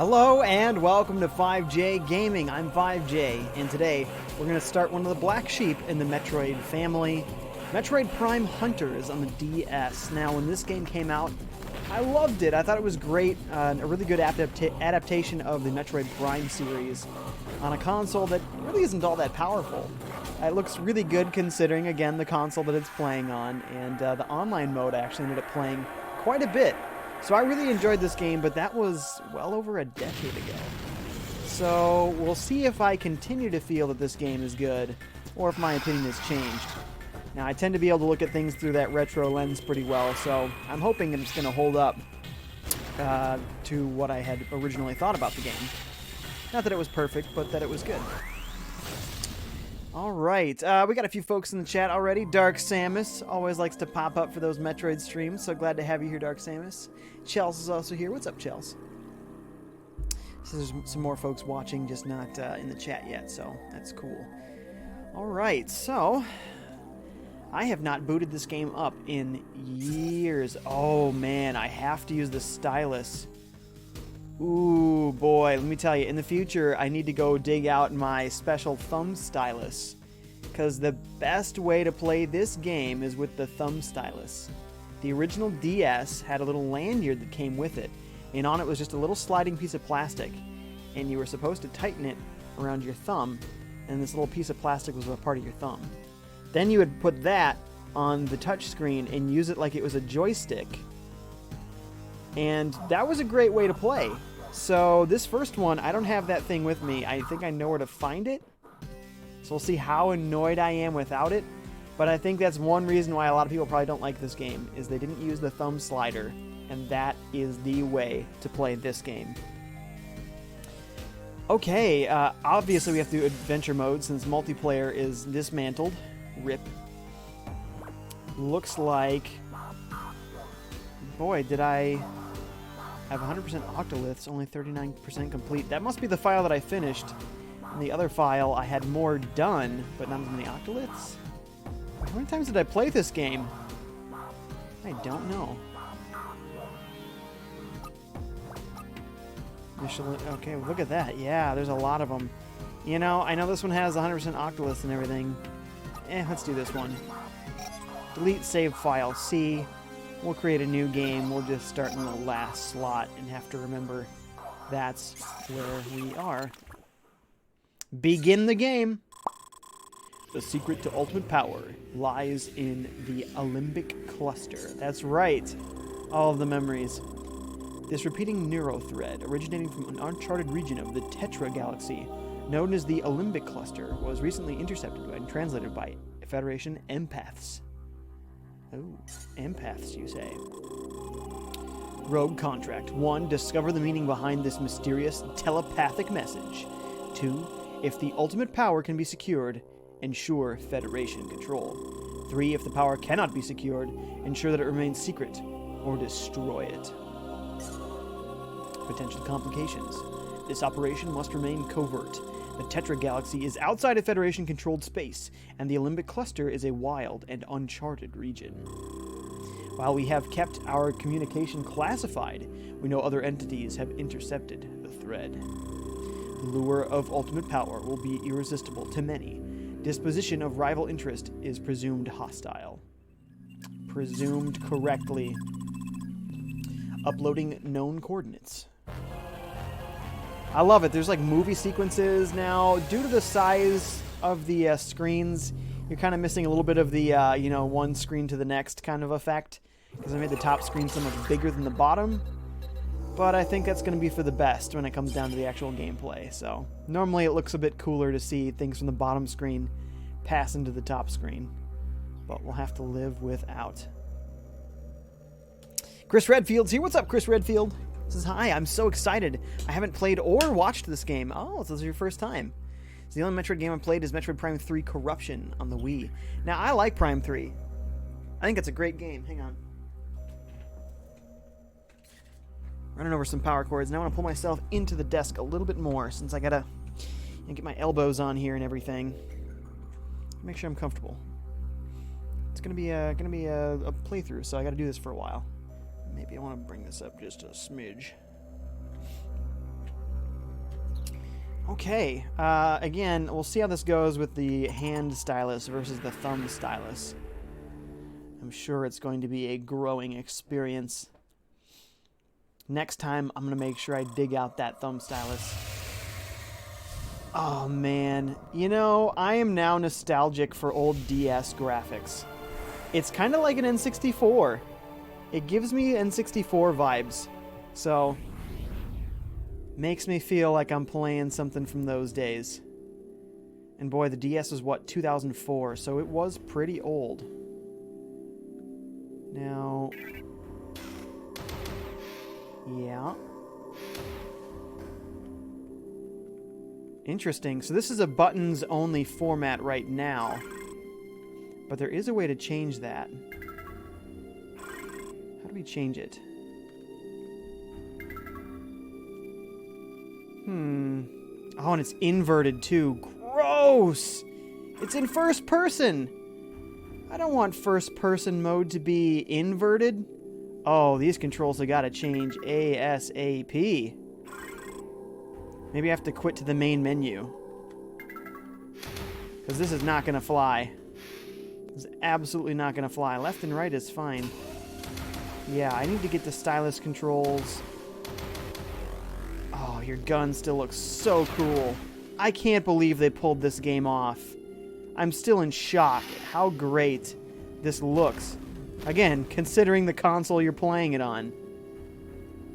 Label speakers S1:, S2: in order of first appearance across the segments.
S1: Hello and welcome to 5J Gaming. I'm 5J, and today we're going to start one of the black sheep in the Metroid family, Metroid Prime Hunters on the DS. Now, when this game came out, I loved it. I thought it was great, a really good adaptation of the Metroid Prime series on a console that really isn't all that powerful. It looks really good considering, again, the console that it's playing on, and the online mode I actually ended up playing quite a bit. So I really enjoyed this game, but that was well over a decade ago. So we'll see if I continue to feel that this game is good, or if my opinion has changed. Now, I tend to be able to look at things through that retro lens pretty well, so I'm hoping it's going to hold up to what I had originally thought about the game. Not that it was perfect, but that it was good. Alright, we got a few folks in the chat already. Dark Samus always likes to pop up for those Metroid streams, so glad to have you here, Dark Samus. Chels is also here. What's up, Chels? So there's some more folks watching, just not in the chat yet, so that's cool. Alright, so I have not booted this game up in years. Oh man, I have to use the stylus. Ooh, boy, let me tell you, in the future, I need to go dig out my special thumb stylus, because the best way to play this game is with the thumb stylus. The original DS had a little lanyard that came with it, and on it was just a little sliding piece of plastic, and you were supposed to tighten it around your thumb, and this little piece of plastic was a part of your thumb. Then you would put that on the touch screen and use it like it was a joystick, and that was a great way to play. So this first one, I don't have that thing with me. I think I know where to find it. So we'll see how annoyed I am without it. But I think that's one reason why a lot of people probably don't like this game, is they didn't use the thumb slider. And that is the way to play this game. Okay, obviously we have to do adventure mode since multiplayer is dismantled. RIP. Looks like... Boy, did I... I have 100% octoliths, only 39% complete. That must be the file that I finished. In the other file, I had more done, but not as many octoliths. How many times did I play this game? I don't know. Okay, look at that. Yeah, there's a lot of them. You know, I know this one has 100% octoliths and everything. Let's do this one. Delete save file C. We'll create a new game. We'll just start in the last slot and have to remember that's where we are. Begin the game. The secret to ultimate power lies in the Alembic cluster. That's right. All of the memories. This repeating neuro thread, originating from an uncharted region of the Tetra galaxy, known as the Alembic cluster, was recently intercepted and translated by Federation empaths. Oh, empaths, you say. Rogue contract. 1. Discover the meaning behind this mysterious telepathic message. 2. If the ultimate power can be secured, ensure Federation control. 3. If the power cannot be secured, ensure that it remains secret, or destroy it. Potential complications. This operation must remain covert. The Tetra galaxy is outside of Federation-controlled space, and the Alembic cluster is a wild and uncharted region. While we have kept our communication classified, we know other entities have intercepted the thread. The lure of ultimate power will be irresistible to many. Disposition of rival interest is presumed hostile. Presumed correctly. Uploading known coordinates. I love it. There's like movie sequences now. Due to the size of the screens, you're kind of missing a little bit of the, one screen to the next kind of effect. Because I made the top screen so much bigger than the bottom. But I think that's going to be for the best when it comes down to the actual gameplay. So normally it looks a bit cooler to see things from the bottom screen pass into the top screen. But we'll have to live without. Chris Redfield's here. What's up, Chris Redfield? Says, hi, I'm so excited. I haven't played or watched this game. Oh, so this is your first time. So the only Metroid game I played is Metroid Prime 3 Corruption on the Wii. Now, I like Prime 3. I think it's a great game. Hang on. Running over some power cords. Now I want to pull myself into the desk a little bit more since I gotta get my elbows on here and everything. Make sure I'm comfortable. It's gonna be a playthrough, so I gotta do this for a while. Maybe I want to bring this up just a smidge. Okay, again, we'll see how this goes with the hand stylus versus the thumb stylus. I'm sure it's going to be a growing experience. Next time, I'm going to make sure I dig out that thumb stylus. Oh, man. You know, I am now nostalgic for old DS graphics. It's kind of like an N64. It gives me N64 vibes. So, makes me feel like I'm playing something from those days. And boy, the DS was, what, 2004, so it was pretty old. Now, yeah. Interesting. So this is a buttons-only format right now. But there is a way to change that. How do we change it? Oh, and it's inverted too. Gross! It's in first person! I don't want first person mode to be inverted. Oh, these controls have got to change ASAP. Maybe I have to quit to the main menu. Because this is not going to fly. This is absolutely not going to fly. Left and right is fine. Yeah, I need to get the stylus controls. Oh, your gun still looks so cool. I can't believe they pulled this game off. I'm still in shock at how great this looks. Again, considering the console you're playing it on.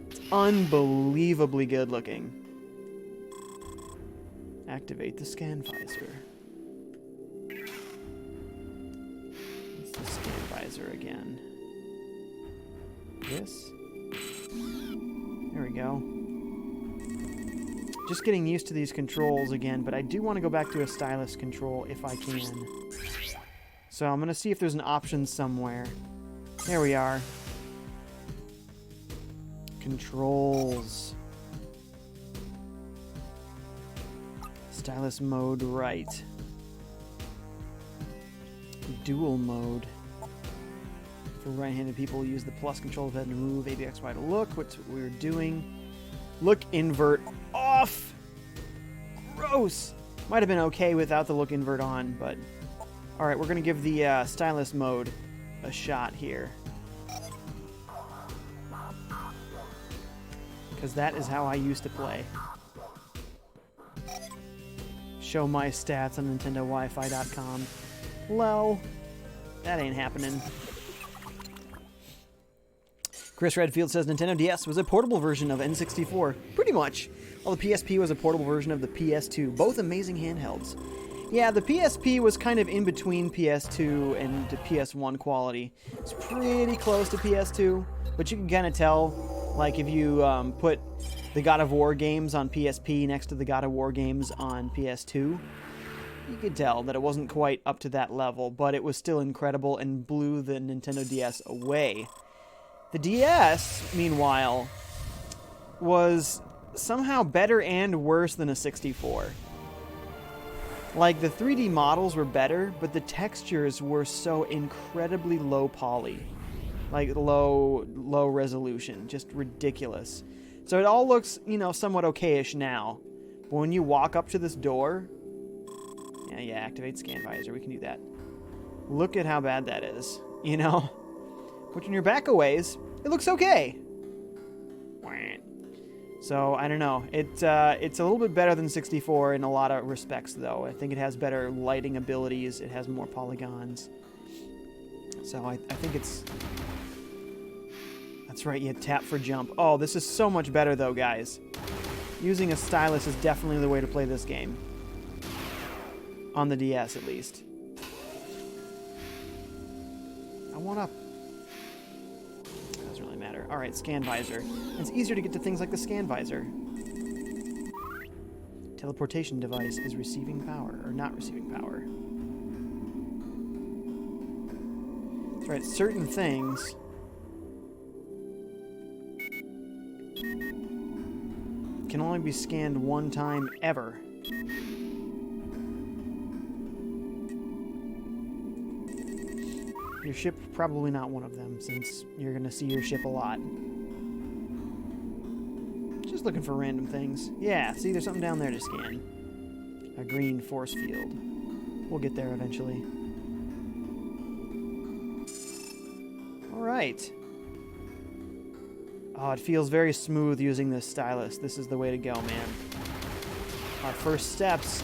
S1: It's unbelievably good looking. Activate the scan visor. It's the scan visor again. This. There we go. Just getting used to these controls again, but I do want to go back to a stylus control if I can. So I'm going to see if there's an option somewhere. There we are. Controls. Stylus mode right. Dual mode. For right-handed people, use the plus control to move ABXY to look. What's what we're doing. Look invert off! Gross! Might have been okay without the look invert on, but... Alright, we're going to give the stylus mode a shot here. Because that is how I used to play. Show my stats on NintendoWiFi.com. Lol. That ain't happening. Chris Redfield says Nintendo DS was a portable version of N64. Pretty much. While the PSP was a portable version of the PS2. Both amazing handhelds. Yeah, the PSP was kind of in between PS2 and PS1 quality. It's pretty close to PS2, but you can kind of tell, like, if you put the God of War games on PSP next to the God of War games on PS2, you could tell that it wasn't quite up to that level, but it was still incredible and blew the Nintendo DS away. The DS, meanwhile, was somehow better and worse than a 64. Like, the 3D models were better, but the textures were so incredibly low poly. Like, low resolution. Just ridiculous. So it all looks, you know, somewhat okayish now. But when you walk up to this door... Yeah, activate scan visor. We can do that. Look at how bad that is. You know? But when you're back a ways, it looks okay. So, I don't know. It's a little bit better than 64 in a lot of respects, though. I think it has better lighting abilities. It has more polygons. So, I think it's... That's right, you tap for jump. Oh, this is so much better, though, guys. Using a stylus is definitely the way to play this game. On the DS, at least. I want to... Doesn't really matter. Alright, scan visor. It's easier to get to things like the scan visor. Teleportation device is receiving power, or not receiving power. That's right, certain things... can only be scanned one time ever. Your ship, probably not one of them, since you're going to see your ship a lot. Which Just looking for random things. Yeah, see, there's something down there to scan. A green force field. We'll get there eventually. Alright. Oh, it feels very smooth using this stylus. This is the way to go, man. Our first steps.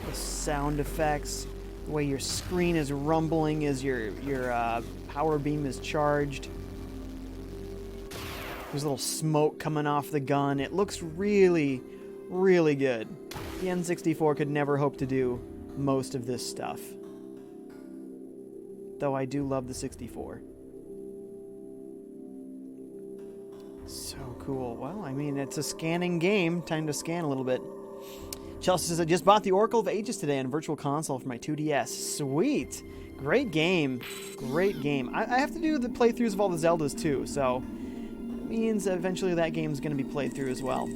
S1: The sound effects. The way your screen is rumbling as your power beam is charged. There's a little smoke coming off the gun. It looks really, really good. The N64 could never hope to do most of this stuff. Though I do love the 64. So cool. Well, I mean, it's a scanning game. Time to scan a little bit. Chelsea says, I just bought the Oracle of Ages today on Virtual Console for my 2DS. Sweet. Great game. Great game. I have to do the playthroughs of all the Zeldas too, so that means eventually that game's going to be played through as well.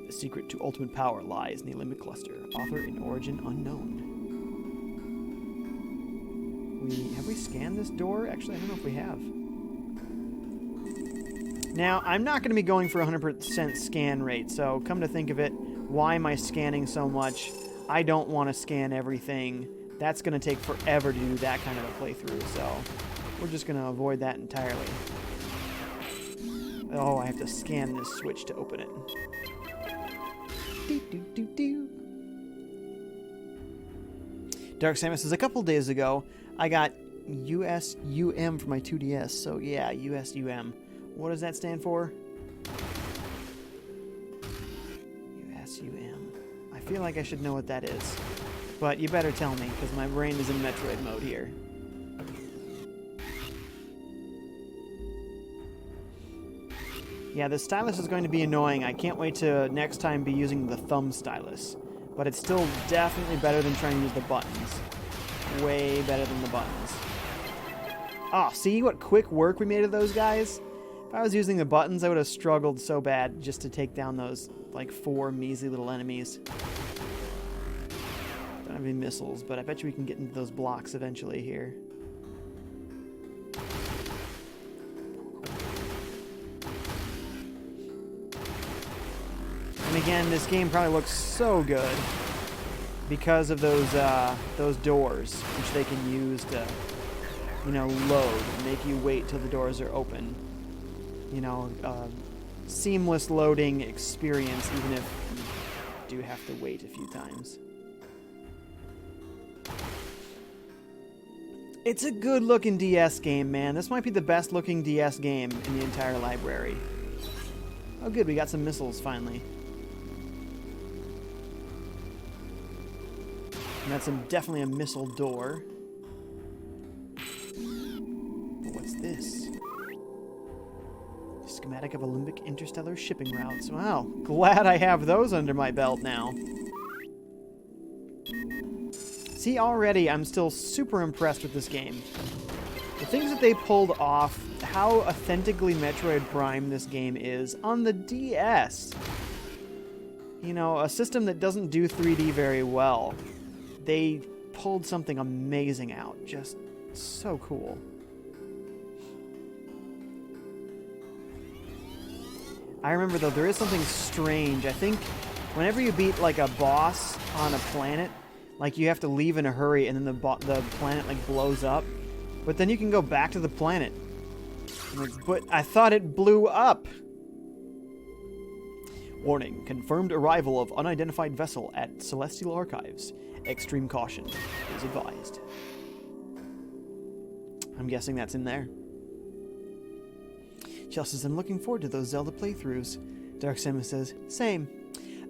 S1: The secret to ultimate power lies in the Limbic Cluster. Author and origin unknown. Have we scanned this door? Actually, I don't know if we have. Now, I'm not going to be going for 100% scan rate, so come to think of it, why am I scanning so much? I don't want to scan everything. That's going to take forever to do that kind of a playthrough, so we're just going to avoid that entirely. Oh, I have to scan this switch to open it. Dark Samus says, a couple days ago, I got USUM for my 2DS, so yeah, USUM. What does that stand for? USUM. I feel like I should know what that is. But you better tell me, because my brain is in Metroid mode here. Yeah, the stylus is going to be annoying. I can't wait to next time be using the thumb stylus. But it's still definitely better than trying to use the buttons. Way better than the buttons. Oh, see what quick work we made of those guys? If I was using the buttons, I would have struggled so bad just to take down those, like, 4 measly little enemies. Don't have any missiles, but I bet you we can get into those blocks eventually here. And again, this game probably looks so good because of those doors, which they can use to, you know, load, make you wait till the doors are open. You know, seamless loading experience, even if you do have to wait a few times. It's a good-looking DS game, man. This might be the best-looking DS game in the entire library. Oh, good, we got some missiles, finally. And that's definitely a missile door. What's this? Schematic of Olympic interstellar shipping routes. Wow, glad I have those under my belt now. See, already I'm still super impressed with this game. The things that they pulled off, how authentically Metroid Prime this game is on the DS. You know, a system that doesn't do 3D very well. They pulled something amazing out. Just so cool. I remember, though, there is something strange. I think whenever you beat, like, a boss on a planet, like, you have to leave in a hurry and then the planet, like, blows up. But then you can go back to the planet. But I thought it blew up. Warning. Confirmed arrival of unidentified vessel at Celestial Archives. Extreme caution is advised. I'm guessing that's in there. Chelsea says, I'm looking forward to those Zelda playthroughs. Dark Samus says, same.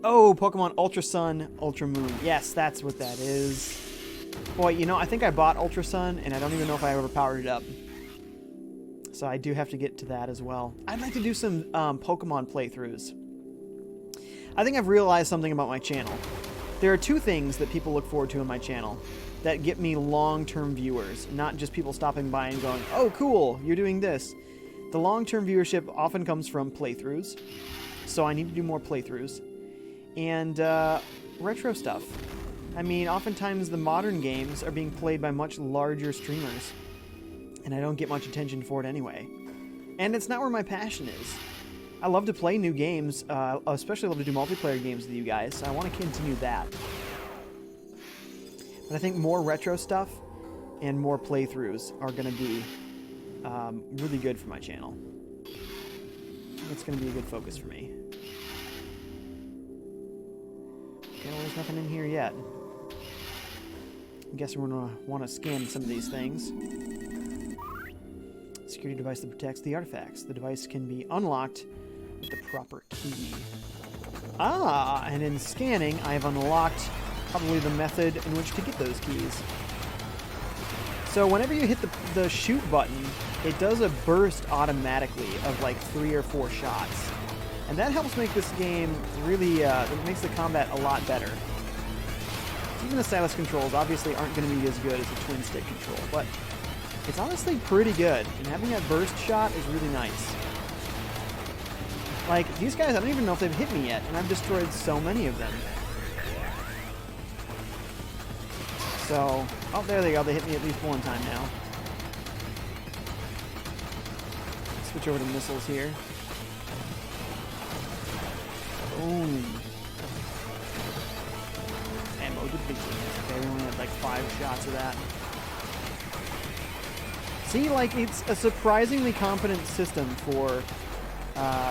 S1: Oh, Pokemon Ultra Sun, Ultra Moon. Yes, that's what that is. Boy, you know, I think I bought Ultra Sun, and I don't even know if I ever powered it up. So I do have to get to that as well. I'd like to do some Pokemon playthroughs. I think I've realized something about my channel. There are two things that people look forward to on my channel that get me long-term viewers, not just people stopping by and going, oh, cool, you're doing this. The long-term viewership often comes from playthroughs, so I need to do more playthroughs. And retro stuff. I mean, oftentimes the modern games are being played by much larger streamers. and I don't get much attention for it anyway. And it's not where my passion is. I love to play new games, especially love to do multiplayer games with you guys, so I want to continue that. But I think more retro stuff and more playthroughs are going to be really good for my channel. That's going to be a good focus for me. Okay, well, there's nothing in here yet. I guess we're going to want to scan some of these things. Security device that protects the artifacts. The device can be unlocked with the proper key. Ah, and in scanning, I've unlocked probably the method in which to get those keys. So whenever you hit the shoot button, it does a burst automatically of like 3 or 4 shots. And that helps make this game really, it makes the combat a lot better. Even the stylus controls obviously aren't going to be as good as the twin stick control, but it's honestly pretty good. And having that burst shot is really nice. Like, these guys, I don't even know if they've hit me yet, and I've destroyed so many of them. So, oh, there they go. They hit me at least one time now. Switch over to missiles here. Boom. Ammo depletion. Okay, we only had like 5 shots of that. See, like, it's a surprisingly competent system for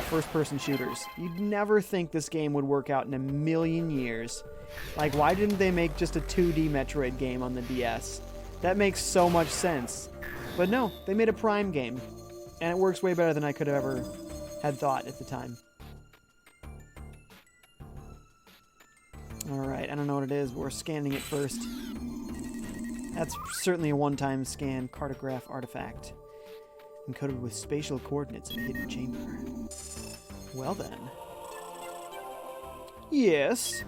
S1: first-person shooters. You'd never think this game would work out in a million years. Like, why didn't they make just a 2D Metroid game on the DS? That makes so much sense. But no, they made a Prime game. And it works way better than I could have ever had thought at the time. Alright, I don't know what it is, but we're scanning it first. That's certainly a one-time scan. Cartograph artifact. Encoded with spatial coordinates in a hidden chamber. Well then. Yes.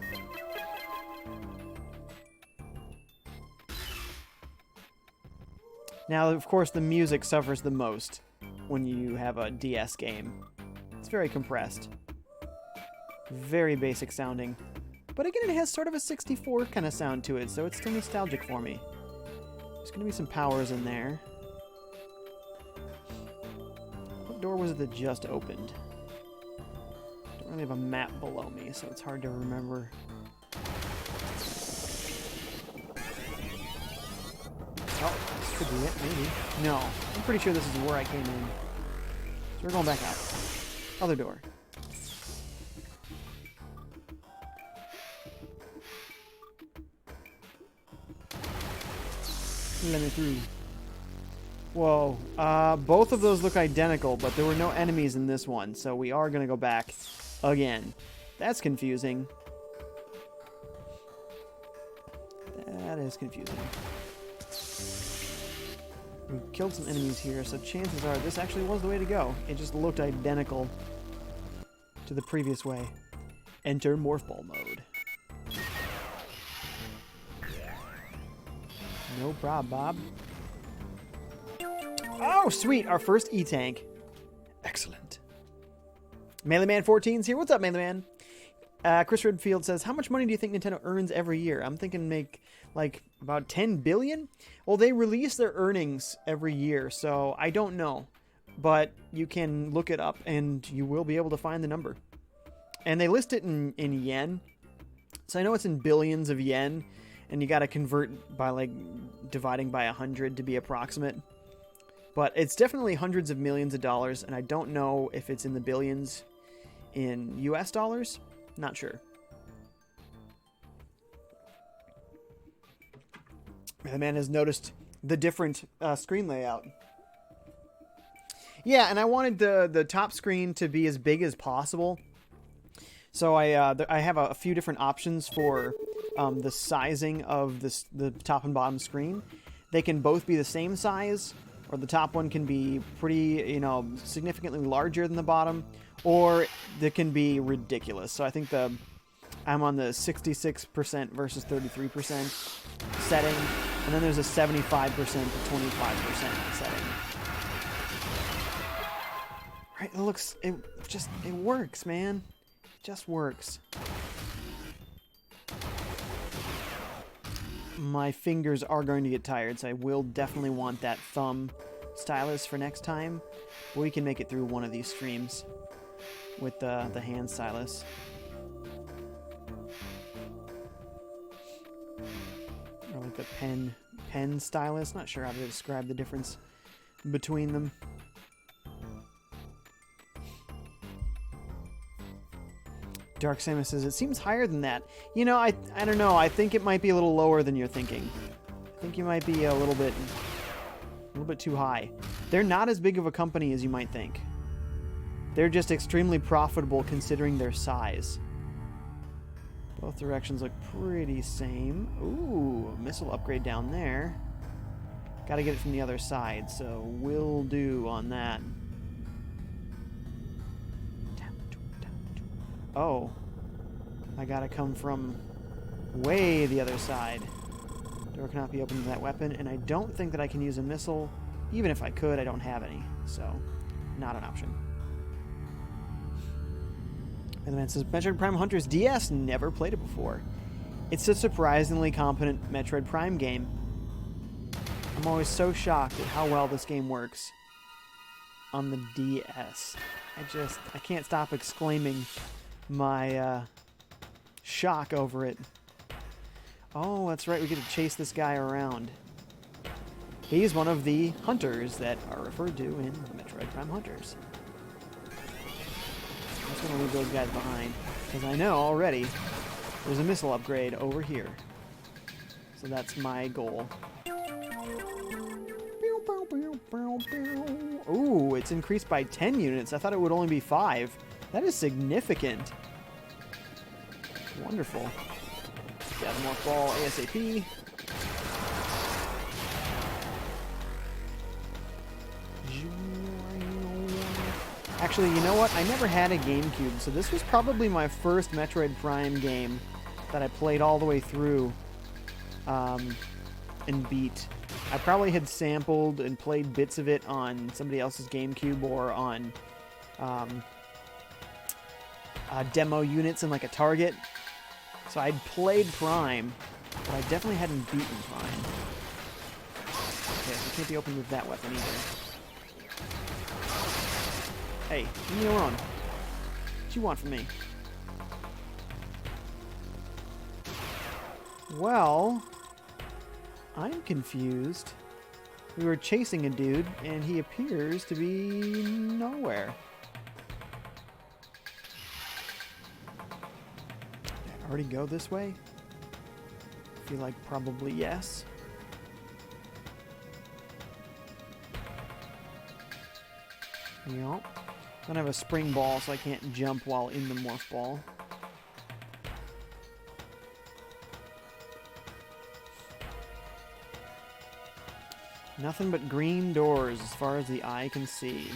S1: Now, of course, the music suffers the most when you have a DS game. It's very compressed. Very basic sounding. But again, it has sort of a 64 kind of sound to it, so it's still nostalgic for me. There's going to be some powers in there. What door was it that just opened? Don't really have a map below me, so it's hard to remember. Oh, this could be it, maybe. No, I'm pretty sure this is where I came in. So we're going back out. Other door. Let me through. Whoa. Both of those look identical, but there were no enemies in this one, so we are going to go back again. That's confusing. That is confusing. We killed some enemies here, so chances are this actually was the way to go. It just looked identical to the previous way. Enter Morph Ball mode. No prob, Bob. Oh, sweet! Our first E-Tank. Excellent. MealeeMan14's here. What's up, MealeeMan? Chris Redfield says, how much money do you think Nintendo earns every year? I'm thinking make, like, about 10 billion? Well, they release their earnings every year, so I don't know. But you can look it up, and you will be able to find the number. And they list it in yen. So I know it's in billions of yen. And you got to convert by, like, dividing by 100 to be approximate. But it's definitely hundreds of millions of dollars, and I don't know if it's in the billions in US dollars. Not sure. The man has noticed the different screen layout. Yeah, and I wanted the top screen to be as big as possible. So I have a few different options for the sizing of the top and bottom screen. They can both be the same size, or the top one can be pretty, significantly larger than the bottom, or they can be ridiculous. So I think I'm on the 66% versus 33% setting, and then there's a 75% to 25% setting. Right? It works, man. It just works. My fingers are going to get tired, so I will definitely want that thumb stylus for next time. But we can make it through one of these streams with the hand stylus. Or like the pen stylus. Not sure how to describe the difference between them. Dark Samus says, it seems higher than that. You know, I don't know. I think it might be a little lower than you're thinking. I think you might be a little bit too high. They're not as big of a company as you might think. They're just extremely profitable considering their size. Both directions look pretty same. Ooh, missile upgrade down there. Got to get it from the other side, so will do on that. Oh, I gotta come from way the other side. Door cannot be opened to that weapon, and I don't think that I can use a missile. Even if I could, I don't have any, so not an option. And the man says, Metroid Prime Hunters DS, never played it before. It's a surprisingly competent Metroid Prime game. I'm always so shocked at how well this game works on the DS. I can't stop exclaiming my shock over it. Oh, that's right, we get to chase this guy around. He's one of the hunters that are referred to in Metroid Prime Hunters. I'm just going to leave those guys behind, because I know already there's a missile upgrade over here. So that's my goal. Ooh, it's increased by 10 units. I thought it would only be 5. That is significant. Wonderful. Gather more ball ASAP. Actually, you know what? I never had a GameCube, so this was probably my first Metroid Prime game that I played all the way through and beat. I probably had sampled and played bits of it on somebody else's GameCube or on demo units in like a Target. So I'd played Prime, but I definitely hadn't beaten Prime. Okay, so it can't be opened with that weapon either. Hey, leave me alone. What you want from me? Well, I'm confused. We were chasing a dude, and he appears to be nowhere. Did I already go this way? I feel like probably yes. Yep. I don't have a spring ball, so I can't jump while in the morph ball. Nothing but green doors as far as the eye can see.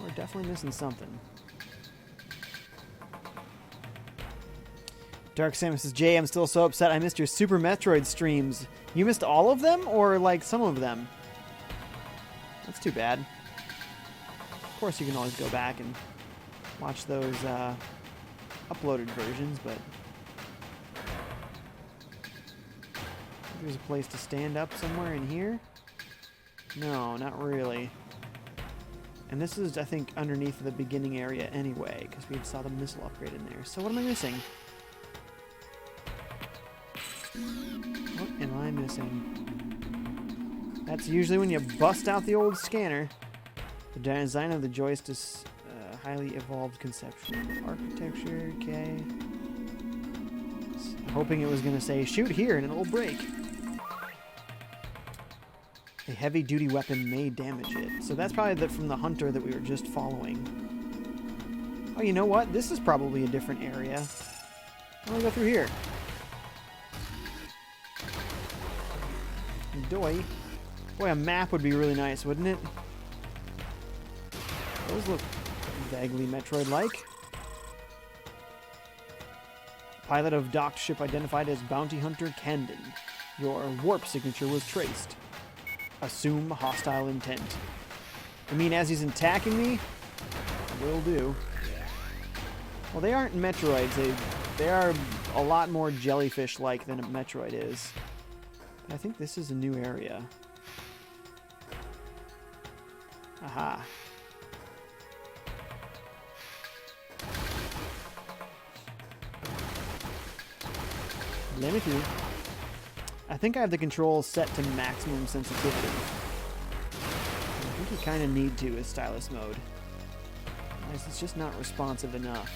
S1: We're definitely missing something. Dark Samus says, Jay, I'm still so upset I missed your Super Metroid streams. You missed all of them, or like some of them? That's too bad. Of course, you can always go back and watch those uploaded versions, but there's a place to stand up somewhere in here? No, not really. And this is, I think, underneath the beginning area anyway, because we saw the missile upgrade in there. So what am I missing? What am I missing? That's usually when you bust out the old scanner. The design of the joystick is highly evolved conceptual architecture. Okay. Hoping it was going to say, shoot here and it'll break. A heavy-duty weapon may damage it. So that's probably from the hunter that we were just following. Oh, you know what? This is probably a different area. I'm going to go through here. Doy. Boy, a map would be really nice, wouldn't it? Those look vaguely Metroid-like. Pilot of docked ship identified as Bounty Hunter Candon. Your warp signature was traced. Assume hostile intent. I mean, as he's attacking me, will do. Well, they aren't Metroids. They are a lot more jellyfish-like than a Metroid is. I think this is a new area. Aha. Let me through. I think I have the controls set to maximum sensitivity. I think you kind of need to with stylus mode. Otherwise, it's just not responsive enough.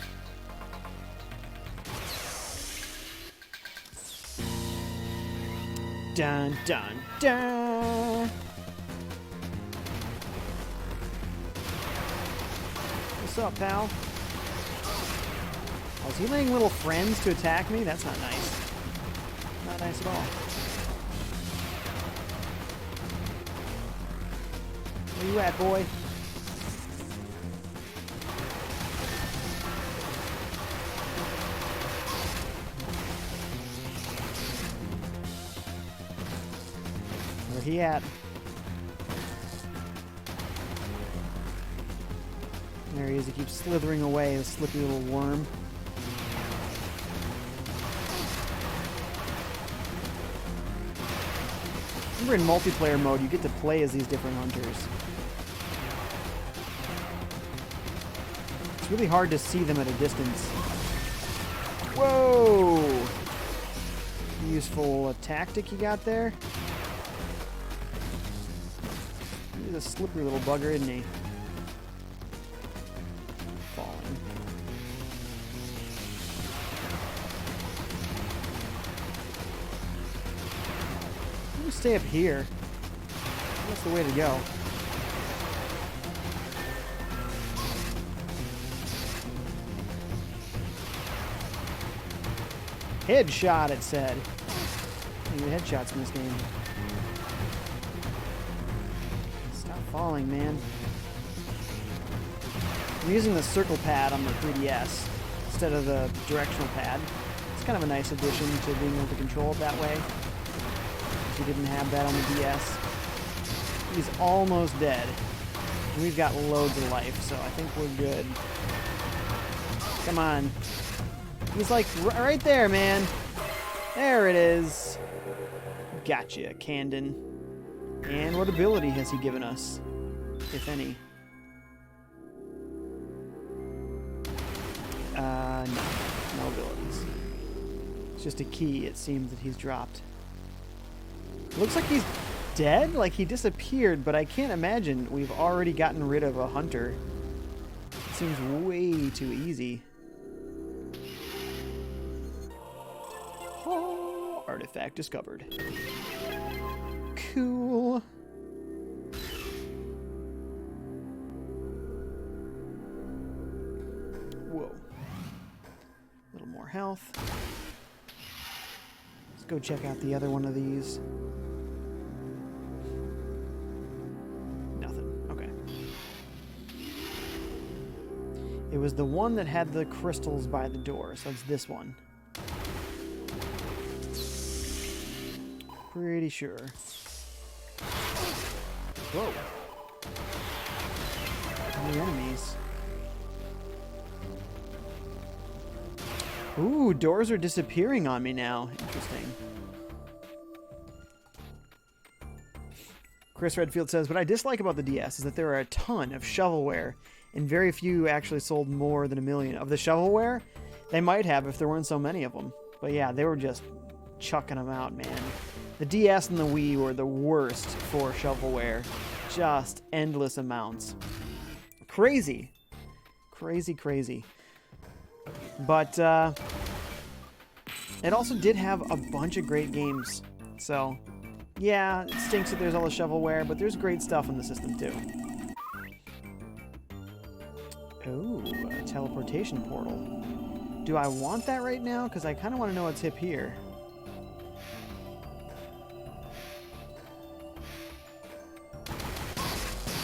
S1: Dun, dun, dun! What's up, pal? Oh, is he letting little friends to attack me? That's not nice. Not nice at all. Where you at, boy? Where he at? There he is. He keeps slithering away, a slippy little worm. Remember in multiplayer mode, you get to play as these different hunters. It's really hard to see them at a distance. Whoa! Useful tactic you got there. He's a slippery little bugger, isn't he? Falling. I'm gonna stay up here. That's the way to go. Headshot, it said. Even headshots in this game. Stop falling, man. I'm using the circle pad on the 3DS instead of the directional pad. It's kind of a nice addition to being able to control it that way. If you didn't have that on the DS. He's almost dead. And we've got loads of life, so I think we're good. Come on. He's like right there, man. There it is. Gotcha, Candon. And what ability has he given us, if any? No abilities. It's just a key, it seems, that he's dropped. Looks like he's dead? Like he disappeared, but I can't imagine we've already gotten rid of a hunter. It seems way too easy. Oh, artifact discovered. Cool. Whoa. A little more health. Let's go check out the other one of these. Nothing. Okay. It was the one that had the crystals by the door, so it's this one. Pretty sure. Whoa. How many enemies? Ooh, doors are disappearing on me now. Interesting. Chris Redfield says, what I dislike about the DS is that there are a ton of shovelware, and very few actually sold more than 1 million. Of the shovelware, they might have if there weren't so many of them. But yeah, they were just chucking them out, man. The DS and the Wii were the worst for shovelware. Just endless amounts. Crazy. Crazy, crazy. But it also did have a bunch of great games. So, yeah, it stinks that there's all the shovelware, but there's great stuff in the system, too. Ooh, a teleportation portal. Do I want that right now? Because I kind of want to know what's hip here.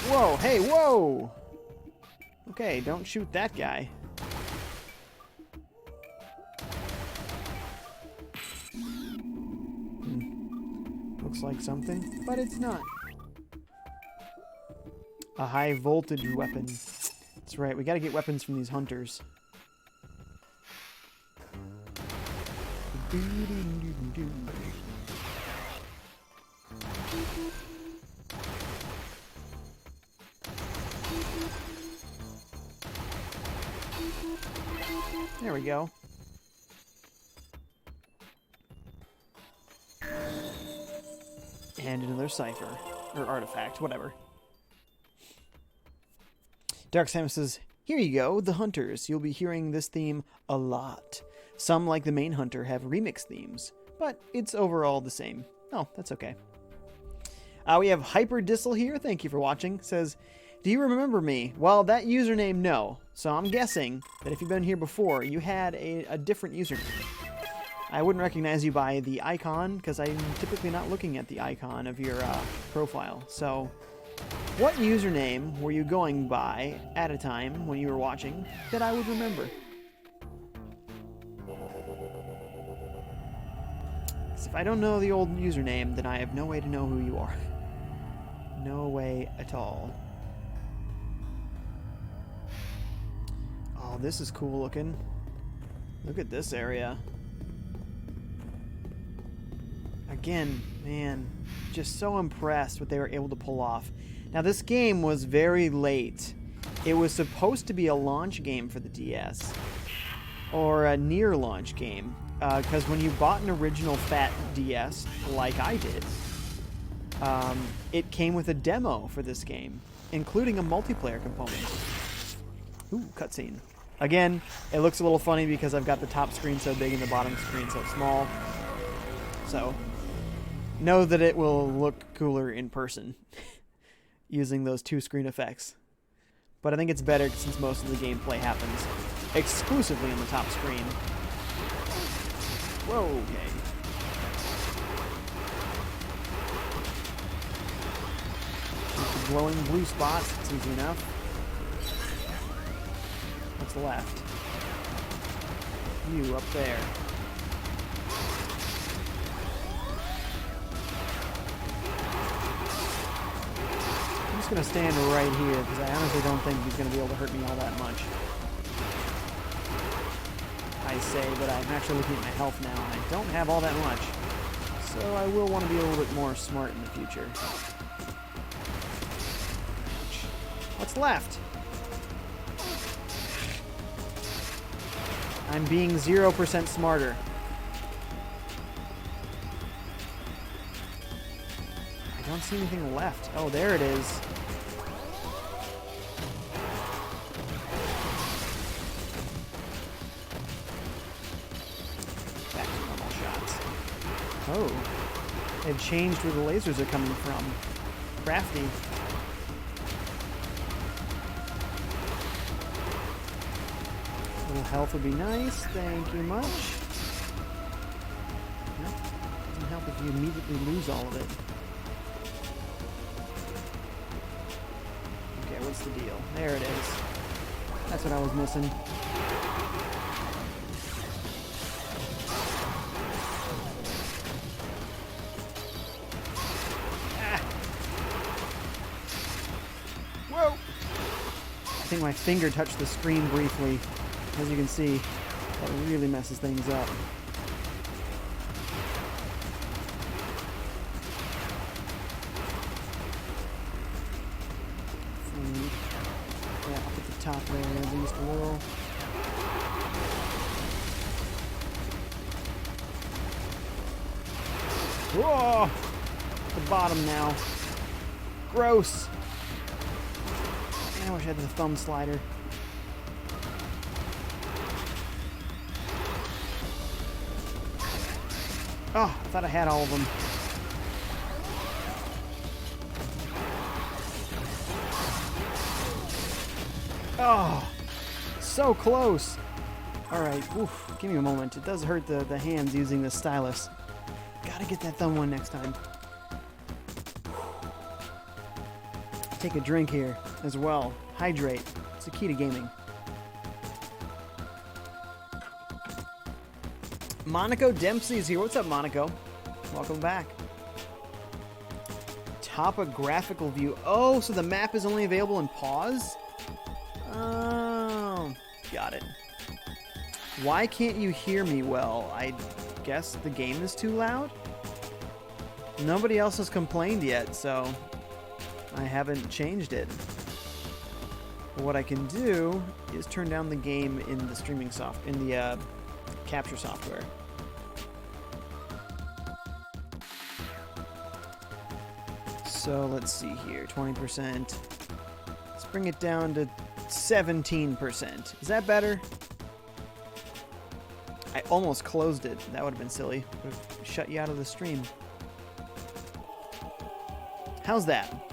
S1: Whoa, hey, whoa! Okay, don't shoot that guy. Looks like something, but it's not. A high voltage weapon. That's right, we gotta get weapons from these hunters. There we go. And another cipher. Or artifact, whatever. Dark Samus says, here you go, the Hunters. You'll be hearing this theme a lot. Some, like the main Hunter, have remix themes, but it's overall the same. Oh, that's okay. We have Hyper Dissel here. Thank you for watching. Says, do you remember me? Well, that username, no. So I'm guessing that if you've been here before, you had a different username. I wouldn't recognize you by the icon, because I'm typically not looking at the icon of your profile. So, what username were you going by at a time when you were watching that I would remember? If I don't know the old username, then I have no way to know who you are. No way at all. Oh, this is cool looking. Look at this area. Again, man, just so impressed what they were able to pull off. Now, this game was very late. It was supposed to be a launch game for the DS, or a near launch game, because when you bought an original fat DS, like I did, it came with a demo for this game, including a multiplayer component. Ooh, cutscene. Again, it looks a little funny because I've got the top screen so big and the bottom screen so small. So, know that it will look cooler in person using those two screen effects. But I think it's better since most of the gameplay happens exclusively on the top screen. Whoa, okay. The glowing blue spots, it's easy enough. What's left? You up there. I'm just going to stand right here because I honestly don't think he's going to be able to hurt me all that much. I say, but I'm actually looking at my health now and I don't have all that much. So I will want to be a little bit more smart in the future. What's left? I'm being 0% smarter. I don't see anything left. Oh, there it is. Back to normal shots. Oh. They've changed where the lasers are coming from. Crafty. A little health would be nice. Thank you much. Nope. Doesn't help if you immediately lose all of it. Okay, what's the deal? There it is. That's what I was missing. Ah. Whoa! I think my finger touched the screen briefly. As you can see, that really messes things up. Yeah, up at the top there, at least a little. Whoa! At the bottom now. Gross! I wish I had the thumb slider. Oh, I thought I had all of them. Oh, so close. All right, oof, give me a moment. It does hurt the hands using the stylus. Gotta get that thumb one next time. Take a drink here as well. Hydrate. It's the key to gaming. Monaco Dempsey's here. What's up, Monaco? Welcome back. Topographical view. Oh, so the map is only available in pause? Oh, got it. Why can't you hear me well? I guess the game is too loud? Nobody else has complained yet, so I haven't changed it. But what I can do is turn down the game in the capture software. So let's see here, 20%. Let's bring it down to 17%. Is that better? I almost closed it. That would have been silly. Would have shut you out of the stream. How's that?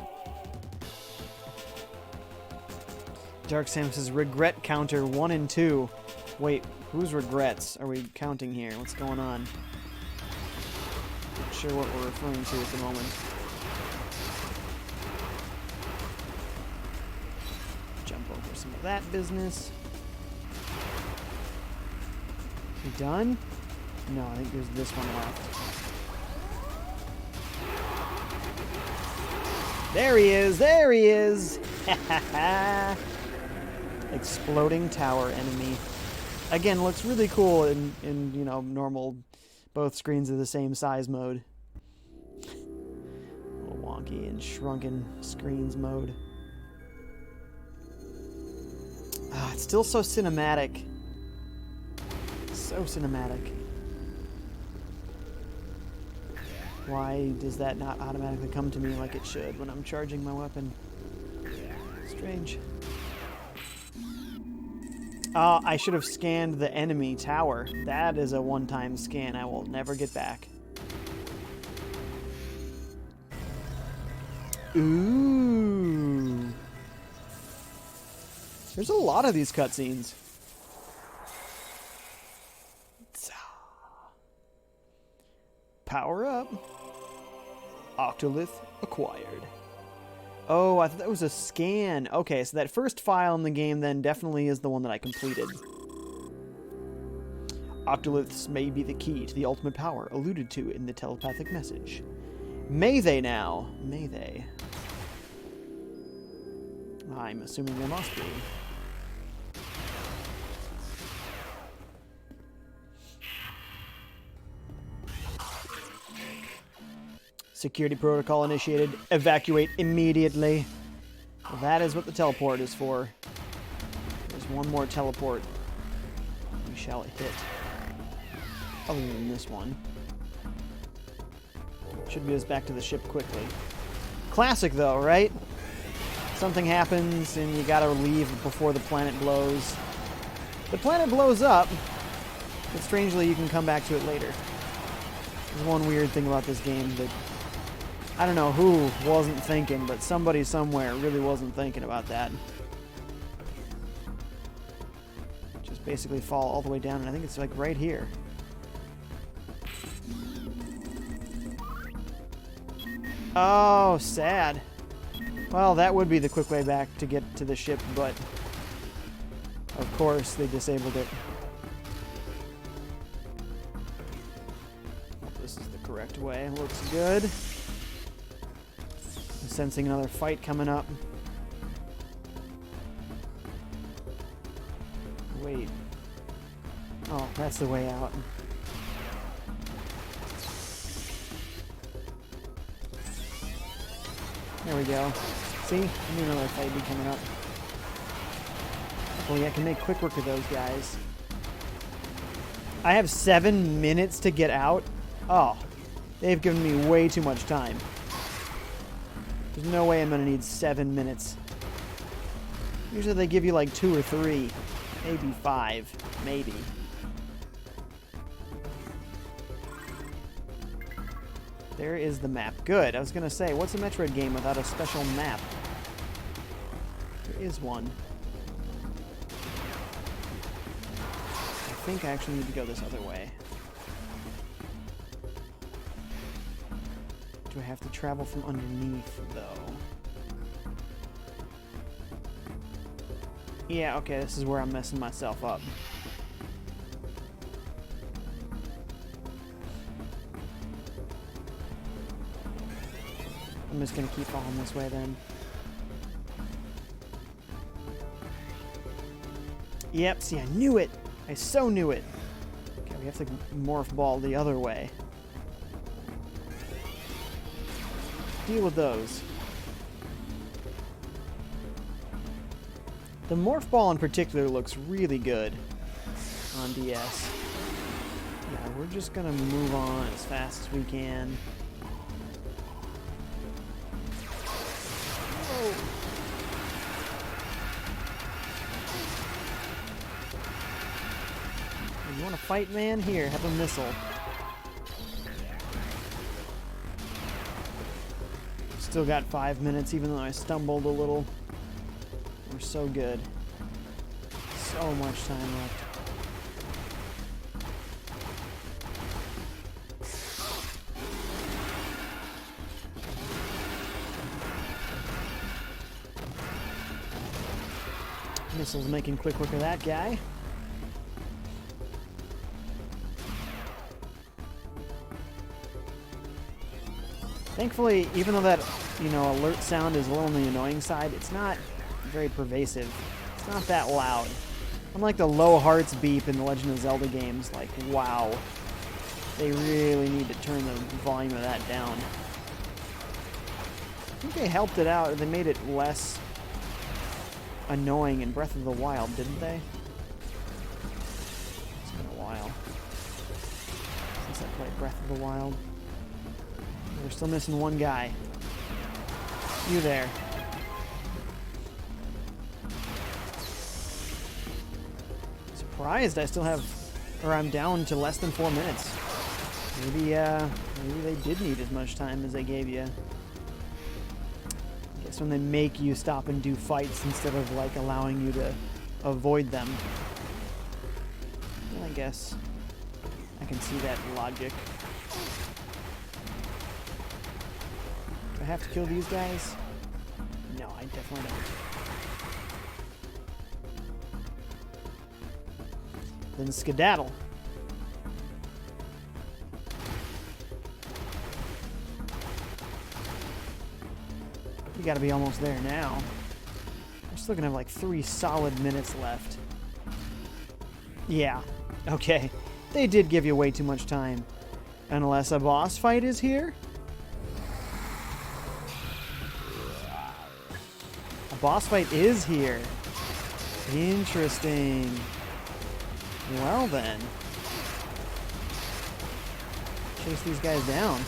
S1: Dark Sam says regret counter 1 and 2. Wait, whose regrets are we counting here? What's going on? Not sure what we're referring to at the moment. Jump over some of that business. We done? No, I think there's this one left. There he is! There he is! Exploding tower enemy. Again, looks really cool in you know, normal, both screens are the same size mode. A little wonky in shrunken screens mode. Ah, it's still so cinematic. So cinematic. Why does that not automatically come to me like it should when I'm charging my weapon? Strange. I should have scanned the enemy tower. That is a one-time scan I will never get back. Ooh. There's a lot of these cutscenes. Power up. Octolith acquired. Oh, I thought that was a scan. Okay, so that first file in the game then definitely is the one that I completed. Octoliths may be the key to the ultimate power alluded to in the telepathic message. May they now? May they? I'm assuming they must be. Security protocol initiated. Evacuate immediately. Well, that is what the teleport is for. There's one more teleport we shall hit. Other than this one. Should get us back to the ship quickly. Classic though, right? Something happens and you gotta leave before the planet blows. The planet blows up, but strangely you can come back to it later. There's one weird thing about this game that I don't know who wasn't thinking, but somebody somewhere really wasn't thinking about that. Just basically fall all the way down, and I think it's like right here. Oh, sad. Well, that would be the quick way back to get to the ship, but of course they disabled it. This is the correct way. Looks good. I'm sensing another fight coming up. Wait. Oh, that's the way out. There we go. See? I knew another fight would be coming up. Hopefully I can make quick work of those guys. I have 7 minutes to get out? Oh. They've given me way too much time. There's no way I'm gonna need 7 minutes. Usually they give you like 2 or 3. Maybe 5. Maybe. There is the map. Good. I was going to say, what's a Metroid game without a special map? There is one. I think I actually need to go this other way. Do I have to travel from underneath, though? Yeah, okay, this is where I'm messing myself up. I'm just gonna keep following this way then. Yep, see, I knew it! I so knew it! Okay, we have to morph ball the other way. Deal with those. The Morph Ball in particular looks really good on DS. Yeah, we're just gonna move on as fast as we can. Whoa. You wanna fight, man? Here, have a missile. Still got 5 minutes, even though I stumbled a little. We're so good. So much time left. Missile's making quick work of that guy. Thankfully, even though that, alert sound is a little on the annoying side, it's not very pervasive. It's not that loud. Unlike the low hearts beep in the Legend of Zelda games, like, wow. They really need to turn the volume of that down. I think they helped it out. They made it less annoying in Breath of the Wild, didn't they? It's been a while since I played Breath of the Wild. We're still missing one guy. You there. Surprised I still have, or I'm down to less than 4 minutes. Maybe they did need as much time as they gave you. I guess when they make you stop and do fights instead of like allowing you to avoid them. Well, I guess I can see that logic. Do I have to kill these guys? No, I definitely don't. Then skedaddle. We gotta be almost there now. We're still gonna have like 3 solid minutes left. Yeah, okay. They did give you way too much time. Unless a boss fight is here? A boss fight is here. Interesting. Well then. Chase these guys down.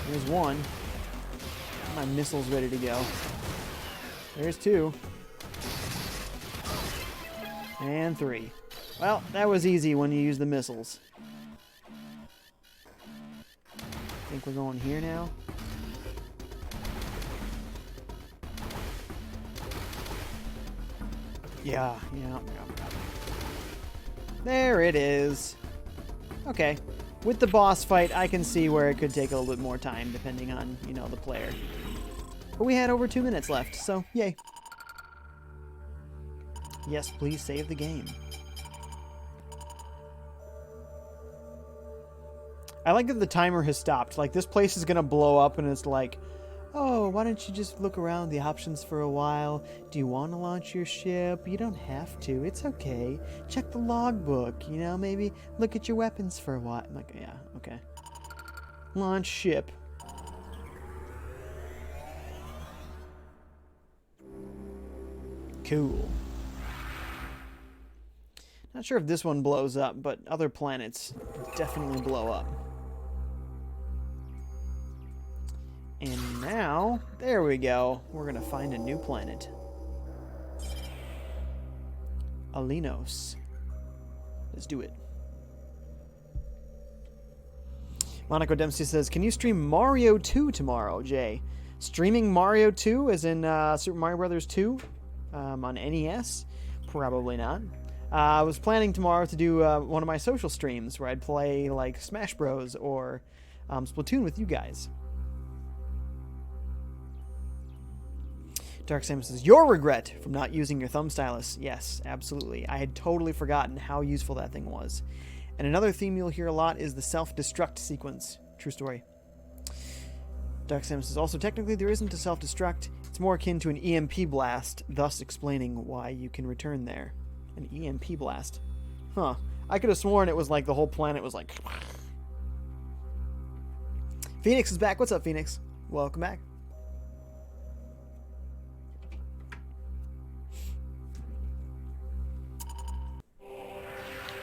S1: There's one. My missile's ready to go. There's 2. And 3. Well, that was easy when you use the missiles. I think we're going here now. Yeah. There it is. Okay. With the boss fight, I can see where it could take a little bit more time, depending on, the player. But we had over 2 minutes left, so yay. Yes, please save the game. I like that the timer has stopped. Like, this place is going to blow up, and it's like, oh, why don't you just look around the options for a while? Do you want to launch your ship? You don't have to. It's okay. Check the logbook. Maybe look at your weapons for a while. I'm like, yeah, okay. Launch ship. Cool. Not sure if this one blows up, but other planets definitely blow up. And now, there we go. We're going to find a new planet. Alinos. Let's do it. Monaco Dempsey says, can you stream Mario 2 tomorrow, Jay? Streaming Mario 2, as in Super Mario Brothers 2 on NES? Probably not. I was planning tomorrow to do one of my social streams where I'd play like Smash Bros. Or Splatoon with you guys. Dark Sam says, your regret from not using your thumb stylus. Yes, absolutely. I had totally forgotten how useful that thing was. And another theme you'll hear a lot is the self-destruct sequence. True story. Dark Sam says, also technically there isn't a self-destruct. It's more akin to an EMP blast, thus explaining why you can return there. An EMP blast. Huh. I could have sworn it was like the whole planet was like... Phoenix is back. What's up, Phoenix? Welcome back.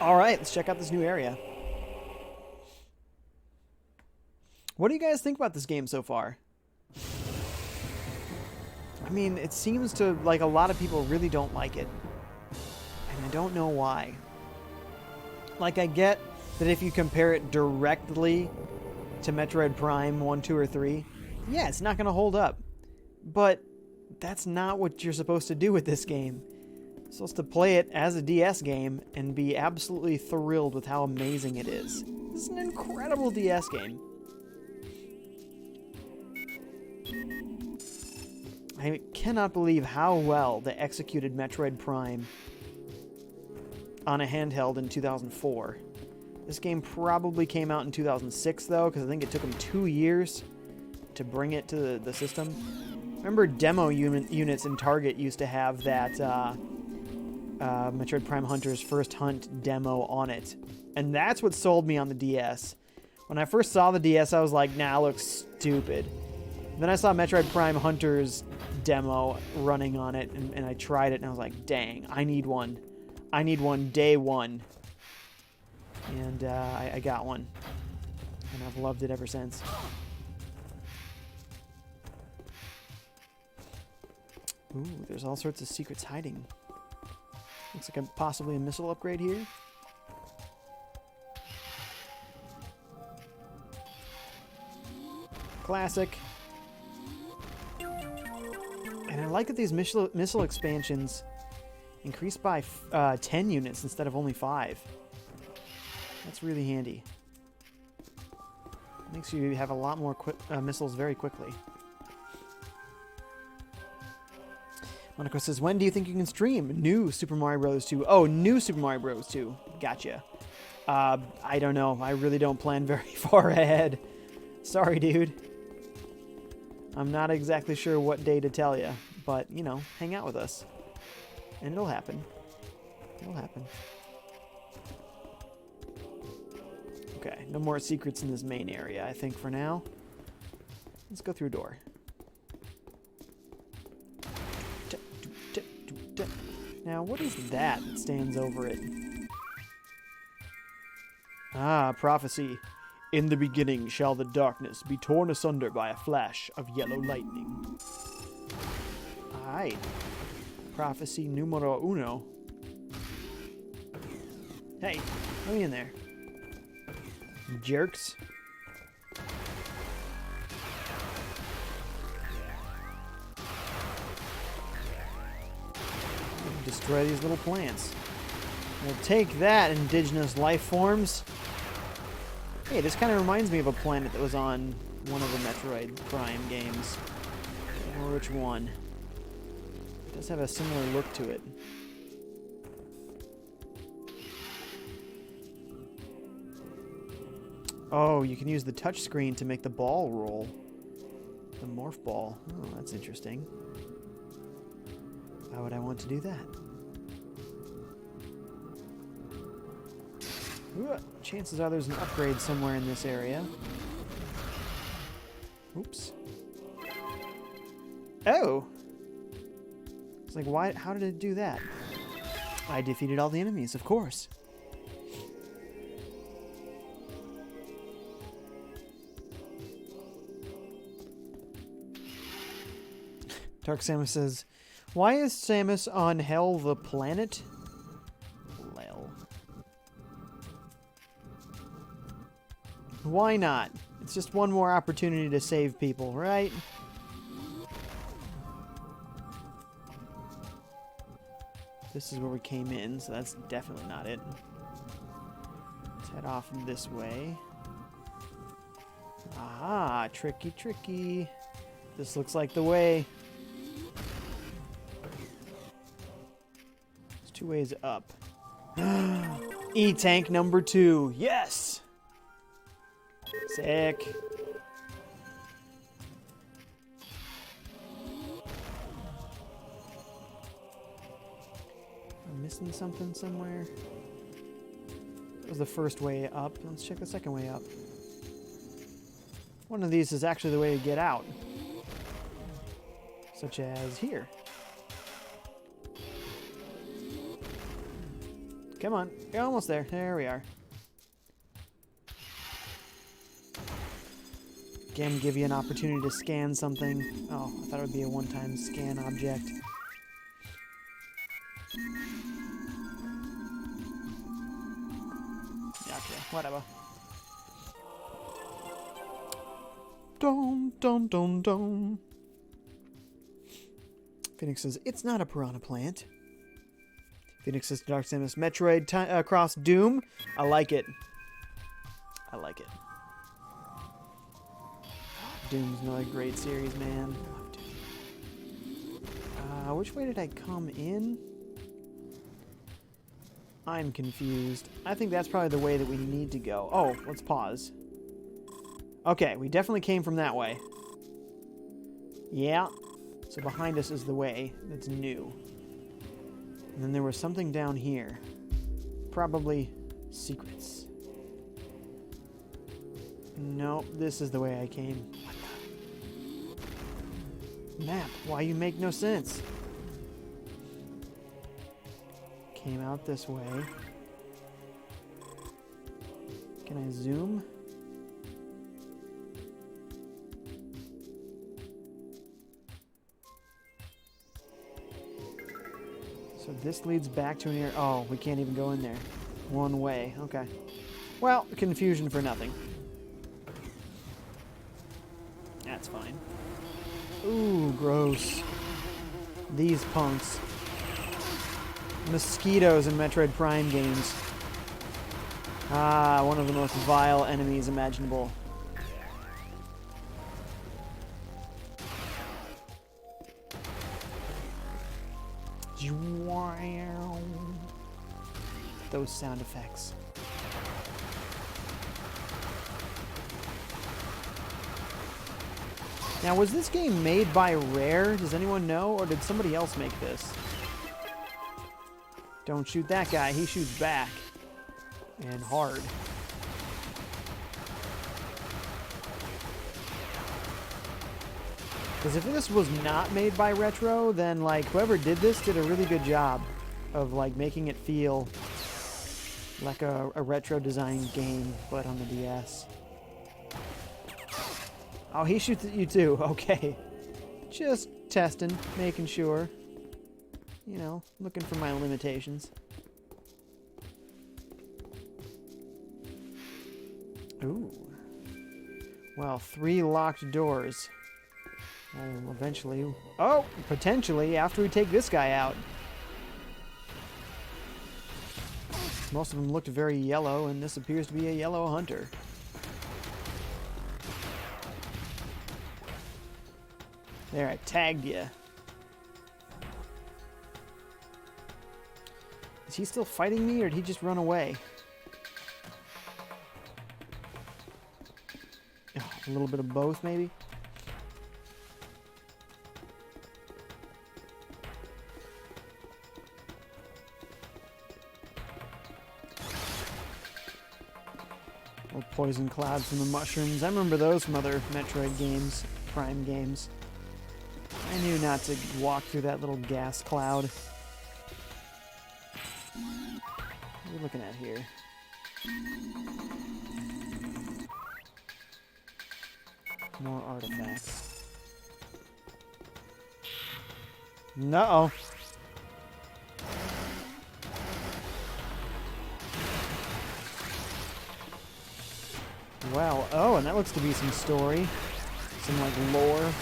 S1: All right, let's check out this new area. What do you guys think about this game so far? I mean, it seems to like a lot of people really don't like it. And I don't know why. Like, I get that if you compare it directly to Metroid Prime 1, 2, or 3, yeah, it's not going to hold up. But that's not what you're supposed to do with this game. You're supposed to play it as a DS game and be absolutely thrilled with how amazing it is. It's an incredible DS game. I cannot believe how well they executed Metroid Prime on a handheld in 2004. This game probably came out in 2006, though, because I think it took them 2 years to bring it to the system. Remember demo units in Target used to have that Metroid Prime Hunter's First Hunt demo on it. And that's what sold me on the DS. When I first saw the DS, I was like, nah, it looks stupid. Then I saw Metroid Prime Hunter's demo running on it, and I tried it, and I was like, dang, I need one. I need one day one. And I got one. And I've loved it ever since. Ooh, there's all sorts of secrets hiding. Looks like possibly a missile upgrade here. Classic. And I like that these missile expansions increase by 10 units instead of only 5. That's really handy. Makes you have a lot more missiles very quickly. Monaco says, when do you think you can stream new Super Mario Bros. 2? Oh, new Super Mario Bros. 2. Gotcha. I don't know. I really don't plan very far ahead. Sorry, dude. I'm not exactly sure what day to tell you, but, you know, hang out with us. And it'll happen. It'll happen. Okay, no more secrets in this main area, I think, for now. Let's go through a door. Now, what is that stands over it? Ah, prophecy. In the beginning shall the darkness be torn asunder by a flash of yellow lightning. Aye. Prophecy numero uno. Hey, let me in there. Jerks. Destroy these little plants. We'll take that, indigenous life forms. Hey, this kind of reminds me of a planet that was on one of the Metroid Prime games. I don't remember which one. It does have a similar look to it. Oh, you can use the touchscreen to make the ball roll. The morph ball. Oh, that's interesting. Why would I want to do that? Ooh, chances are there's an upgrade somewhere in this area. Oops. Oh! It's like, why? How did it do that? I defeated all the enemies, of course. Dark Samus says, why is Samus on Hell the planet? Lel. Why not? It's just one more opportunity to save people, right? This is where we came in, so that's definitely not it. Let's head off this way. Aha, tricky, tricky. This looks like the way. There's 2 ways up. E-Tank number 2. Yes! Sick. I'm missing something somewhere. That was the first way up. Let's check the second way up. One of these is actually the way to get out. Such as here. Come on. You're almost there. There we are. Again, give you an opportunity to scan something. Oh, I thought it would be a one-time scan object. Yeah, okay, whatever. Dum, dum, dum, dum. Phoenix says, it's not a piranha plant. Phoenix says, Dark Samus, Metroid Cross Doom. I like it. I like it. Doom's another great series, man. Love Doom. Which way did I come in? I'm confused. I think that's probably the way that we need to go. Oh, let's pause. Okay, we definitely came from that way. Yeah. So behind us is the way that's new. And then there was something down here. Probably secrets. Nope, this is the way I came. What the? Map, why you make no sense? Came out this way. Can I zoom? So this leads back to an area. Oh, we can't even go in there. One way. Okay. Well, confusion for nothing. That's fine. Ooh, gross. These punks. Mosquitoes in Metroid Prime games. Ah, one of the most vile enemies imaginable. Those sound effects. Now, was this game made by Rare? Does anyone know? Or did somebody else make this? Don't shoot that guy. He shoots back. And hard. Because if this was not made by Retro, then, like, whoever did this did a really good job of, like, making it feel like a retro design game, but on the DS. Oh, he shoots at you too. Okay. Just testing, making sure. You know, looking for my limitations. Ooh. Well, 3 locked doors. Well, eventually... Oh! Potentially, after we take this guy out. Most of them looked very yellow, and this appears to be a yellow hunter. There, I tagged you. Is he still fighting me, or did he just run away? Oh, a little bit of both, maybe? Little poison clouds from the mushrooms. I remember those from other Metroid games, Prime games. I knew not to walk through that little gas cloud. What are we looking at here? More artifacts. No. Wow. Oh, and that looks to be some story. Some, like, lore.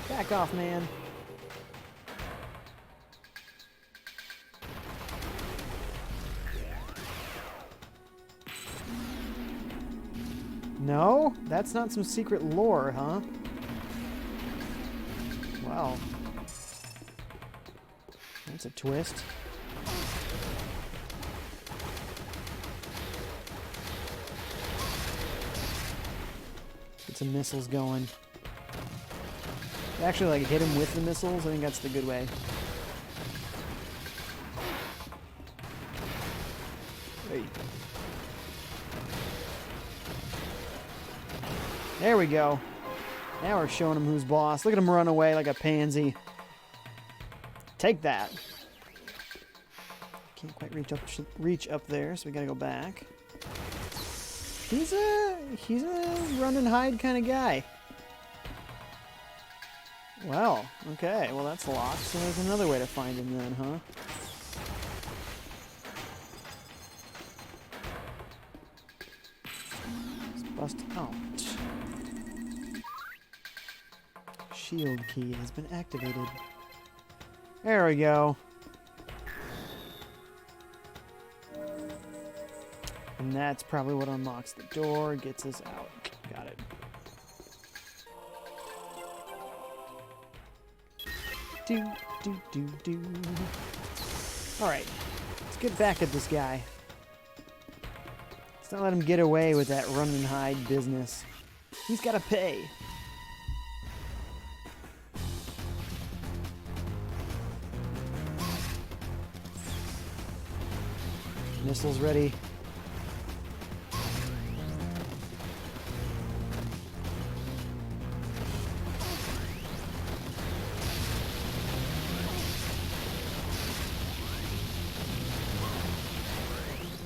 S1: Back off, man. No? That's not some secret lore, huh? Wow. That's a twist. Get some missiles going. Actually, like, hit him with the missiles. I think that's the good way. Hey. There we go. Now we're showing him who's boss. Look at him run away like a pansy. Take that. Can't quite reach up there, so we gotta go back. He's a run and hide kind of guy. Well, okay, well that's locked, so there's another way to find him then, huh? Let's bust out. Shield key has been activated. There we go. And that's probably what unlocks the door, gets us out. Got it. Do. Alright. Let's get back at this guy. Let's not let him get away with that run and hide business. He's gotta pay. Missiles ready.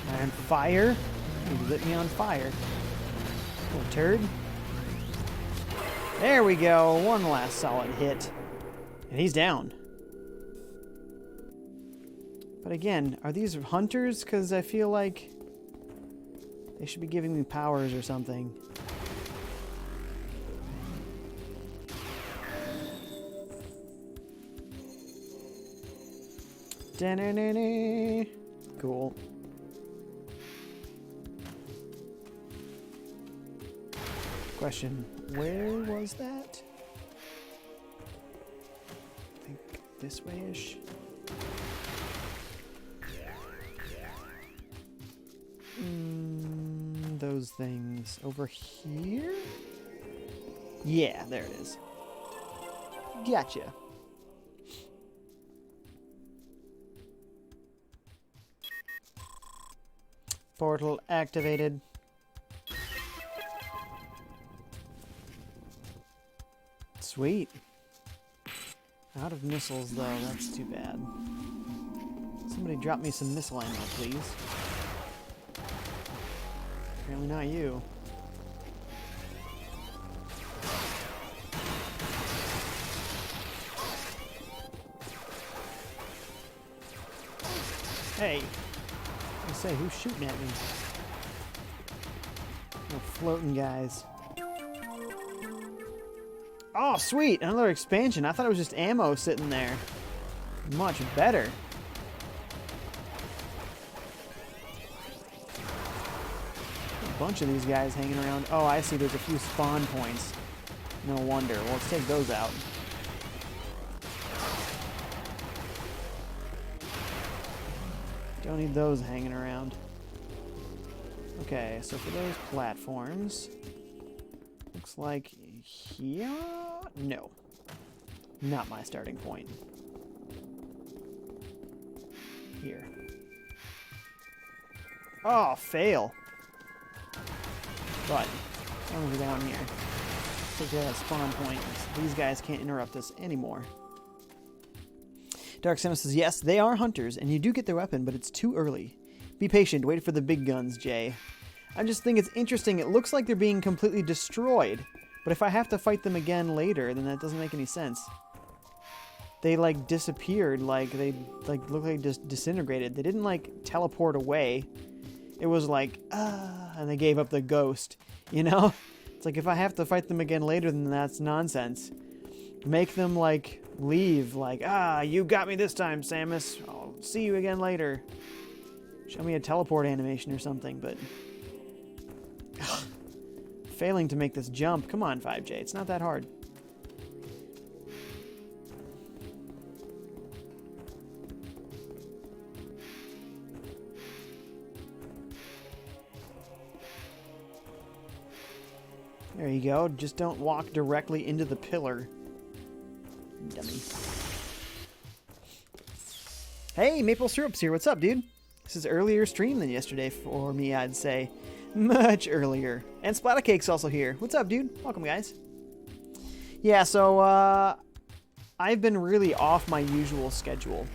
S1: And fire. You lit me on fire. Little turd. There we go. One last solid hit. And he's down. But again, are these hunters? Because I feel like they should be giving me powers or something. Da-na-na-na. Cool. Question, where was that? I think this way-ish. Those things over here? Yeah, there it is. Gotcha. Portal activated. Sweet. Out of missiles, though. That's too bad. Somebody drop me some missile ammo, please. Apparently not you. Hey! I say, who's shooting at me? No floating guys. Oh, sweet! Another expansion. I thought it was just ammo sitting there. Much better. A bunch of these guys hanging around. Oh, I see. There's a few spawn points. No wonder. Well, let's take those out. Don't need those hanging around. Okay, so for those platforms, looks like here? No. Not my starting point. Here. Oh, fail. But, as long as we're down here. Take that spawn point. These guys can't interrupt us anymore. Dark Santa says, yes, they are hunters, and you do get their weapon, but it's too early. Be patient, wait for the big guns, Jay. I just think it's interesting. It looks like they're being completely destroyed. But if I have to fight them again later, then that doesn't make any sense. They, like, disappeared. Like, they, like, look like just disintegrated. They didn't, like, teleport away. It was like, and they gave up the ghost. You know? It's like, if I have to fight them again later, then that's nonsense. Make them, like, leave. Like, you got me this time, Samus. I'll see you again later. Show me a teleport animation or something, but... failing to make this jump. Come on, 5J. It's not that hard. There you go. Just don't walk directly into the pillar. Dummy. Hey, Maple Syrup's here. What's up, dude? This is earlier stream than yesterday for me, I'd say. Much earlier. And Splattercake's also here. What's up, dude? Welcome, guys. Yeah, so, I've been really off my usual schedule.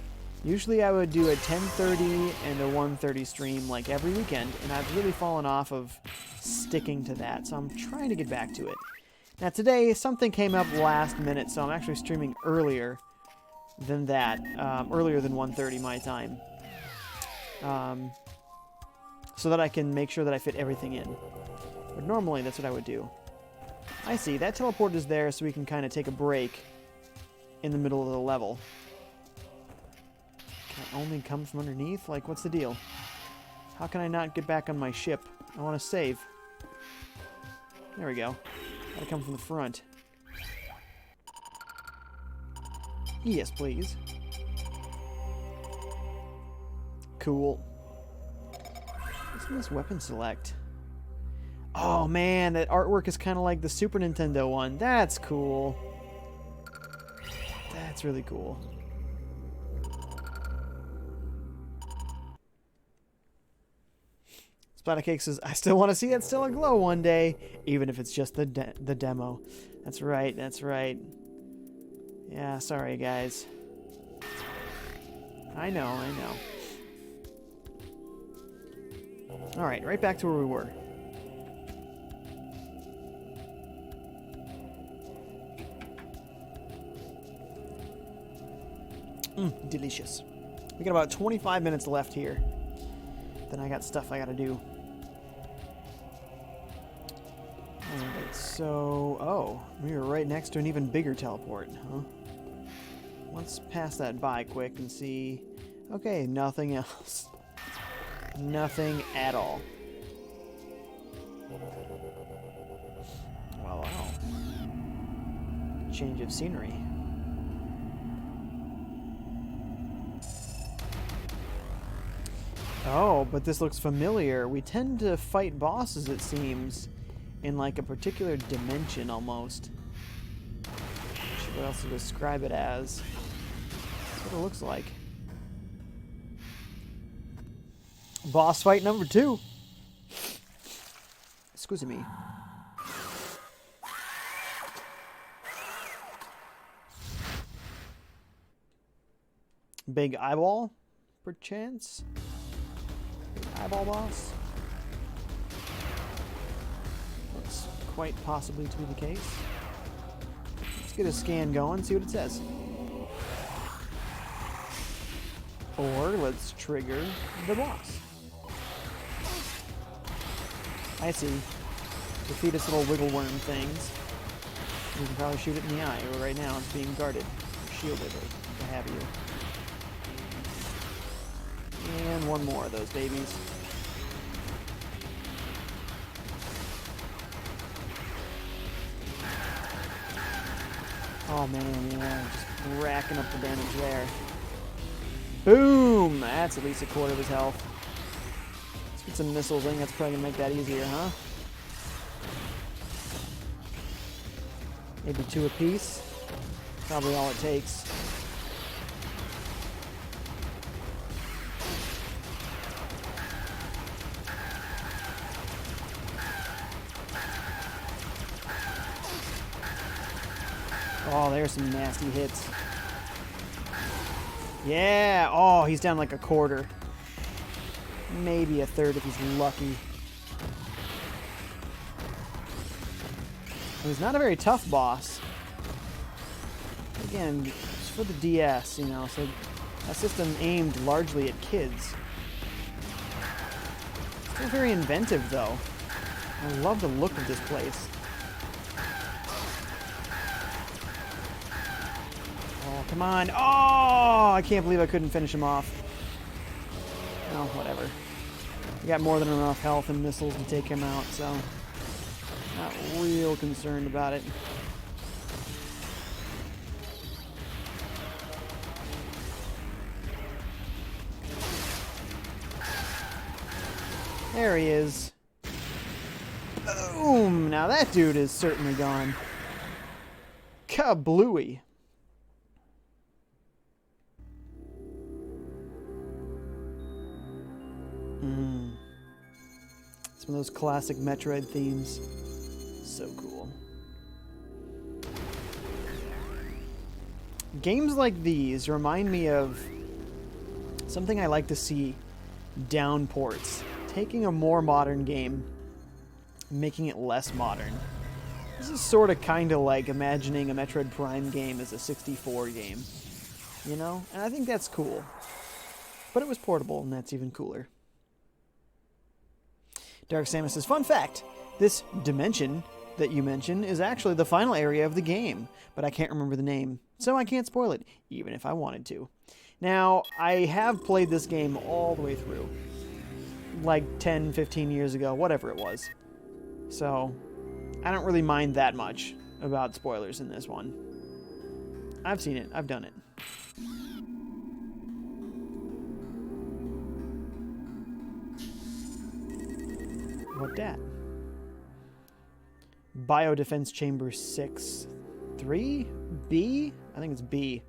S1: Usually I would do a 10:30 and a 1:30 stream like every weekend, and I've really fallen off of sticking to that, so I'm trying to get back to it. Now today, something came up last minute, so I'm actually streaming earlier than that, earlier than 1:30 my time, so that I can make sure that I fit everything in. But normally, that's what I would do. I see, that teleport is there so we can kind of take a break in the middle of the level. Can I only come from underneath? Like, what's the deal? How can I not get back on my ship? I want to save. There we go. Gotta come from the front. Yes, please. Cool. What's in this weapon select? Oh man, that artwork is kind of like the Super Nintendo one. That's cool. That's really cool. Splattercake says, I still want to see that still aglow one day, even if it's just the demo. That's right, that's right. Yeah, sorry, guys. I know, I know. Alright, right back to where we were. Delicious. We got about 25 minutes left here. Then I got stuff I gotta do. Alright, so... Oh, we were right next to an even bigger teleport, huh? Let's pass that by quick and see... Okay, nothing else. Nothing at all. Well, wow. Change of scenery. Oh, but this looks familiar. We tend to fight bosses, it seems, in like a particular dimension almost. Not sure what else to describe it as. That's what it looks like. Boss fight number 2. Excuse me. Big eyeball, perchance? Eyeball boss? Looks quite possibly to be the case. Let's get a scan going, see what it says. Or let's trigger the boss. I see. Defeat its little wiggle worm things. You can probably shoot it in the eye, or right now it's being guarded, shielded, or what have you. And one more of those babies. Oh man, yeah, just racking up the damage there. Boom! That's at least a quarter of his health. Let's get some missiles in, that's probably gonna make that easier, huh? Maybe 2 apiece. Probably all it takes. Oh, there's some nasty hits. Yeah! Oh, he's down like a quarter. Maybe a third if he's lucky. He's not a very tough boss. Again, it's for the DS, you know, so a system aimed largely at kids. Still very inventive, though. I love the look of this place. Oh, come on. Oh, I can't believe I couldn't finish him off. Oh, whatever. I got more than enough health and missiles to take him out, so not real concerned about it. There he is. Boom! Now that dude is certainly gone. Kablooey. It's one of those classic Metroid themes. So cool. Games like these remind me of Something I like to see down ports. Taking a more modern game, making it less modern. This is sort of kind of like imagining a Metroid Prime game as a 64 game. You know? And I think that's cool. But it was portable, and that's even cooler. Dark Samus says, fun fact, this dimension that you mentioned is actually the final area of the game, but I can't remember the name, so I can't spoil it, even if I wanted to. Now, I have played this game all the way through. Like 10, 15 years ago, whatever it was. So, I don't really mind that much about spoilers in this one. I've seen it. I've done it. What dat? Biodefense Chamber 6. 3? B? I think it's B.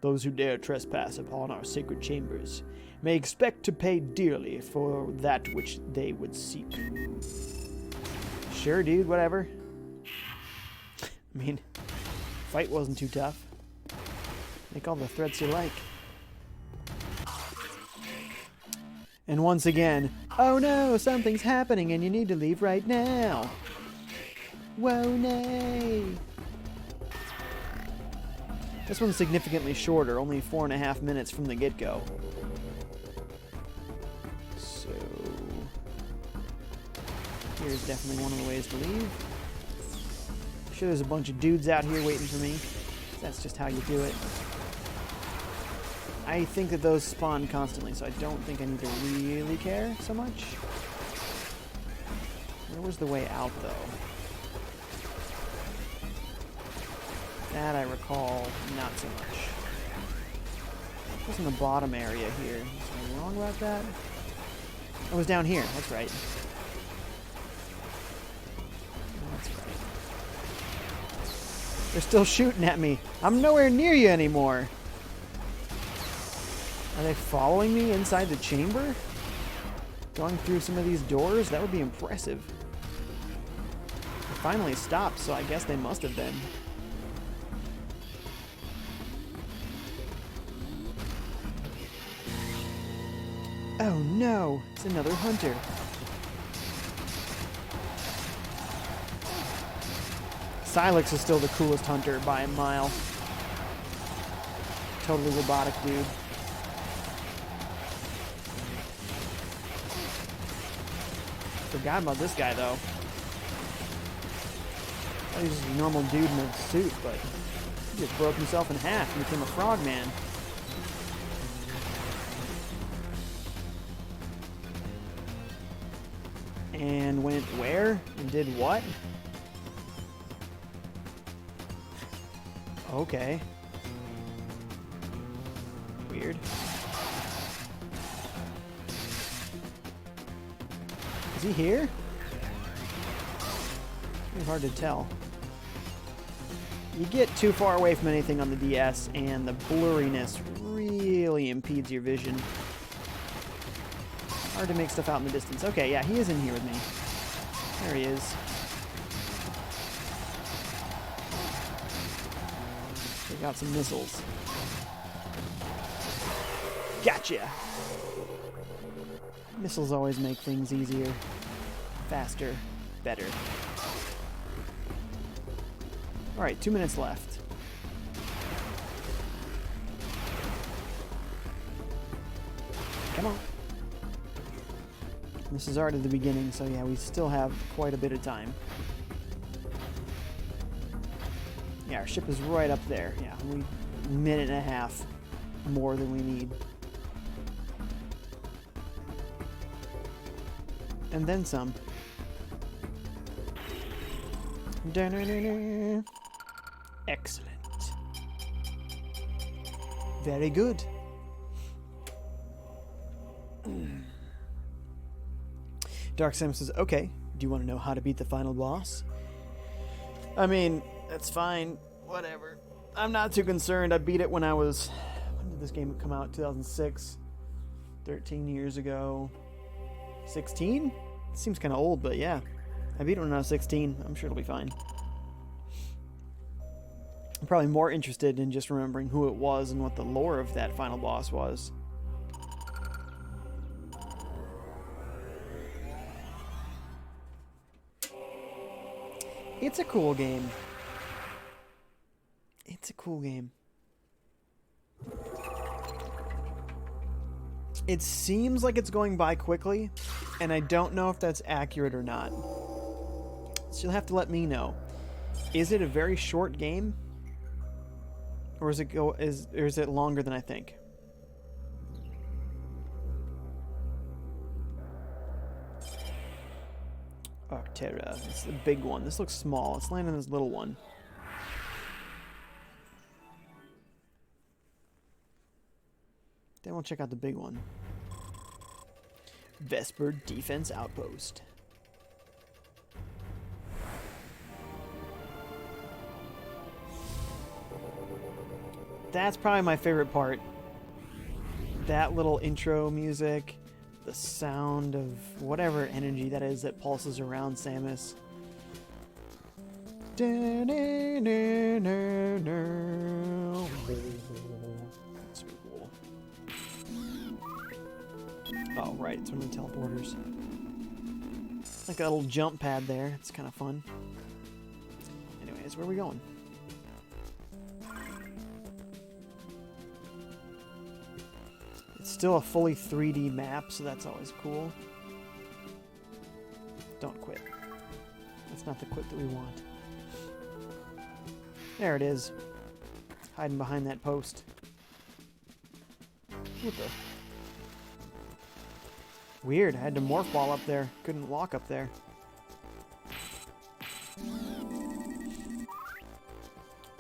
S1: Those who dare trespass upon our sacred chambers may expect to pay dearly for that which they would seek. Sure, dude, whatever. I mean, fight wasn't too tough. Make all the threats you like. And once again, oh no, something's happening and you need to leave right now. Whoa, nay. This one's significantly shorter, only 4.5 minutes from the get-go. So, here's definitely one of the ways to leave. I'm sure there's a bunch of dudes out here waiting for me. That's just how you do it. I think that those spawn constantly, so I don't think I need to really care so much. Where was the way out, though? That I recall not so much. It was in the bottom area here. Am I wrong about that? It was down here, that's right. That's right. They're still shooting at me. I'm nowhere near you anymore. Are they following me inside the chamber? Going through some of these doors? That would be impressive. They finally stopped, so I guess they must have been. Oh no, it's another hunter. Silex is still the coolest hunter by a mile. Totally robotic dude. Forgot about this guy though. Thought he was just a normal dude in a suit, but he just broke himself in half and became a frogman. And went where? And did what? Okay. Weird. Is he here? It's hard to tell. You get too far away from anything on the DS, and the blurriness really impedes your vision. Hard to make stuff out in the distance. Okay, yeah, he is in here with me. There he is. They got some missiles. Gotcha! Missiles always make things easier, faster, better. Alright, 2 minutes left. Come on. This is already the beginning, so yeah, we still have quite a bit of time. Yeah, our ship is right up there. Yeah, a minute and a half more than we need. And then some. Da-na-na-na. Excellent. Very good. Dark Samus says, okay, do you want to know how to beat the final boss? I mean, that's fine. Whatever. I'm not too concerned. I beat it when I was... When did this game come out? 2006? 13 years ago. 16? It seems kind of old, but yeah. I beat it when I was 16. I'm sure it'll be fine. I'm probably more interested in just remembering who it was and what the lore of that final boss was. It's a cool game. It's a cool game. It seems like it's going by quickly, and I don't know if that's accurate or not. So you'll have to let me know. Is it a very short game? Or is it longer than I think? Arctera. It's the big one. This looks small. Let's land on this little one. Then we'll check out the big one. Vesper Defense Outpost. That's probably my favorite part. That little intro music, the sound of whatever energy that is that pulses around Samus. That's super cool. Oh, right, it's one of the teleporters. Like a little jump pad there. It's kind of fun. Anyways, where are we going? It's still a fully 3D map, so that's always cool. Don't quit. That's not the quit that we want. There it is. Hiding behind that post. What the? Weird, I had to morph ball up there. Couldn't walk up there.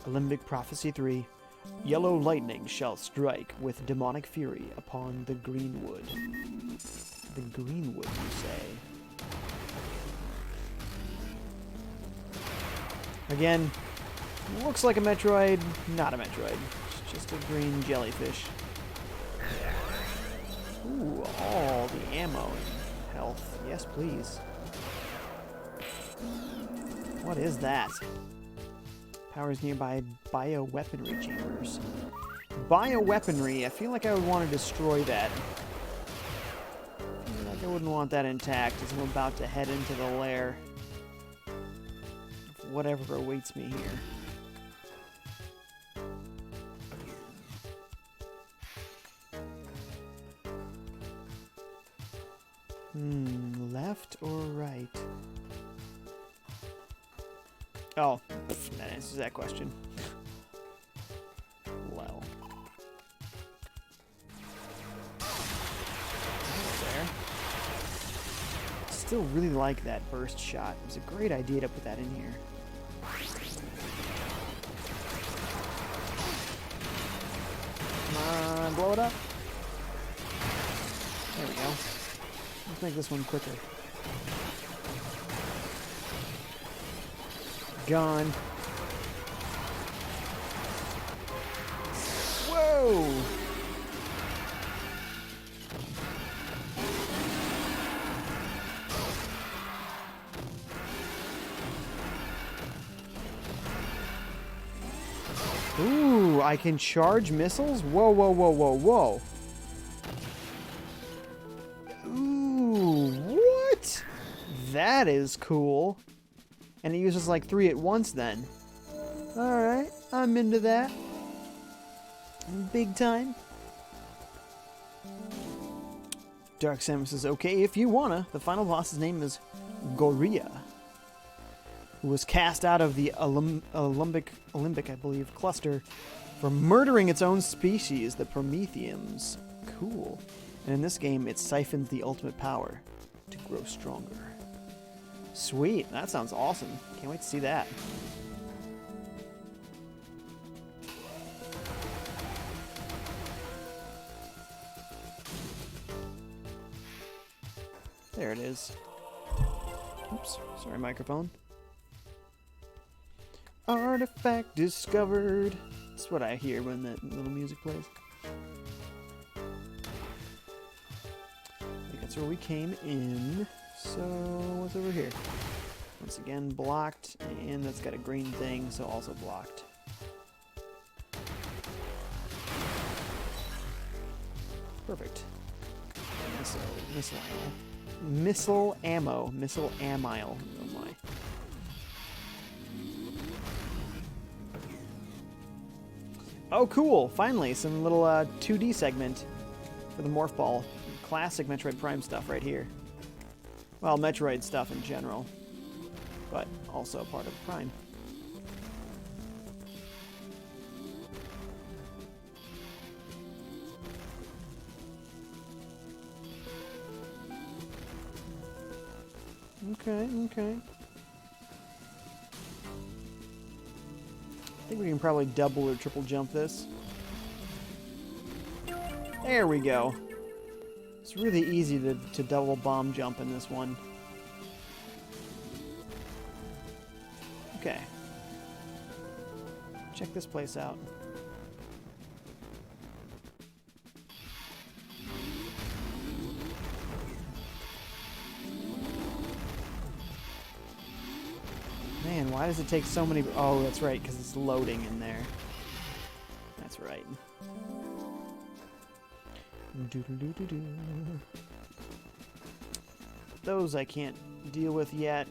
S1: Olympic Prophecy 3. Yellow lightning shall strike with demonic fury upon the greenwood. The greenwood, you say? Again, looks like a Metroid, not a Metroid. It's just a green jellyfish. Ooh, all the ammo and health. Yes, please. What is that? Powers nearby bioweaponry chambers. Bioweaponry, I feel like I would want to destroy that. I feel like I wouldn't want that intact as I'm about to head into the lair of whatever awaits me here. Left or right? Oh, that answers that question. Well. There. Still really like that burst shot. It was a great idea to put that in here. Come on, blow it up. There we go. Let's make this one quicker. Gone. Whoa! Ooh, I can charge missiles? Whoa, whoa, whoa, whoa, whoa. Ooh, what? That is cool. And it uses like 3 at once then. Alright, I'm into that. Big time. Dark Samus says, okay, if you wanna. The final boss's name is Gorilla, who was cast out of the Olympic, I believe, cluster for murdering its own species, the Prometheans. Cool. And in this game, it siphons the ultimate power to grow stronger. Sweet, that sounds awesome. Can't wait to see that. There it is. Oops, sorry, microphone. Artifact discovered. That's what I hear when that little music plays. I think that's where we came in. So, what's over here? Once again, blocked, and that's got a green thing, so also blocked. Perfect. Missile ammo. Oh my. Oh, cool! Finally, some little 2D segment for the Morph Ball. Classic Metroid Prime stuff right here. Well, Metroid stuff in general, but also part of Prime. Okay, okay. I think we can probably double or triple jump this. There we go. It's really easy to double bomb jump in this one. Okay. Check this place out. Man, why does it take so many... Oh, that's right, because it's loading in there. That's right. Those I can't deal with yet.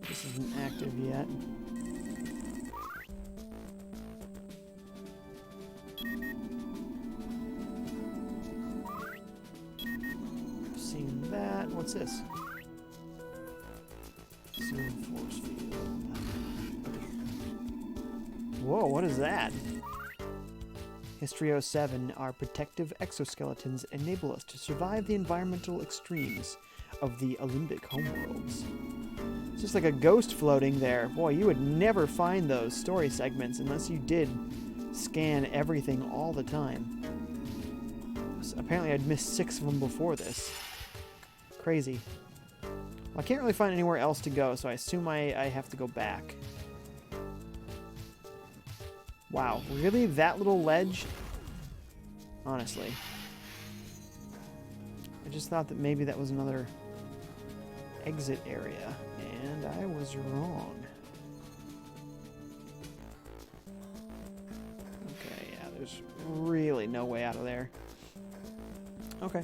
S1: This isn't active yet. I've seen that. What's this? Force field. Whoa, what is that? History 07, our protective exoskeletons enable us to survive the environmental extremes of the Olympic homeworlds. It's just like a ghost floating there. Boy, you would never find those story segments unless you did scan everything all the time. So apparently I'd missed 6 of them before this. Crazy. Well, I can't really find anywhere else to go, so I assume I have to go back. Wow, really? That little ledge? Honestly. I just thought that maybe that was another exit area, and I was wrong. Okay, yeah, there's really no way out of there. Okay.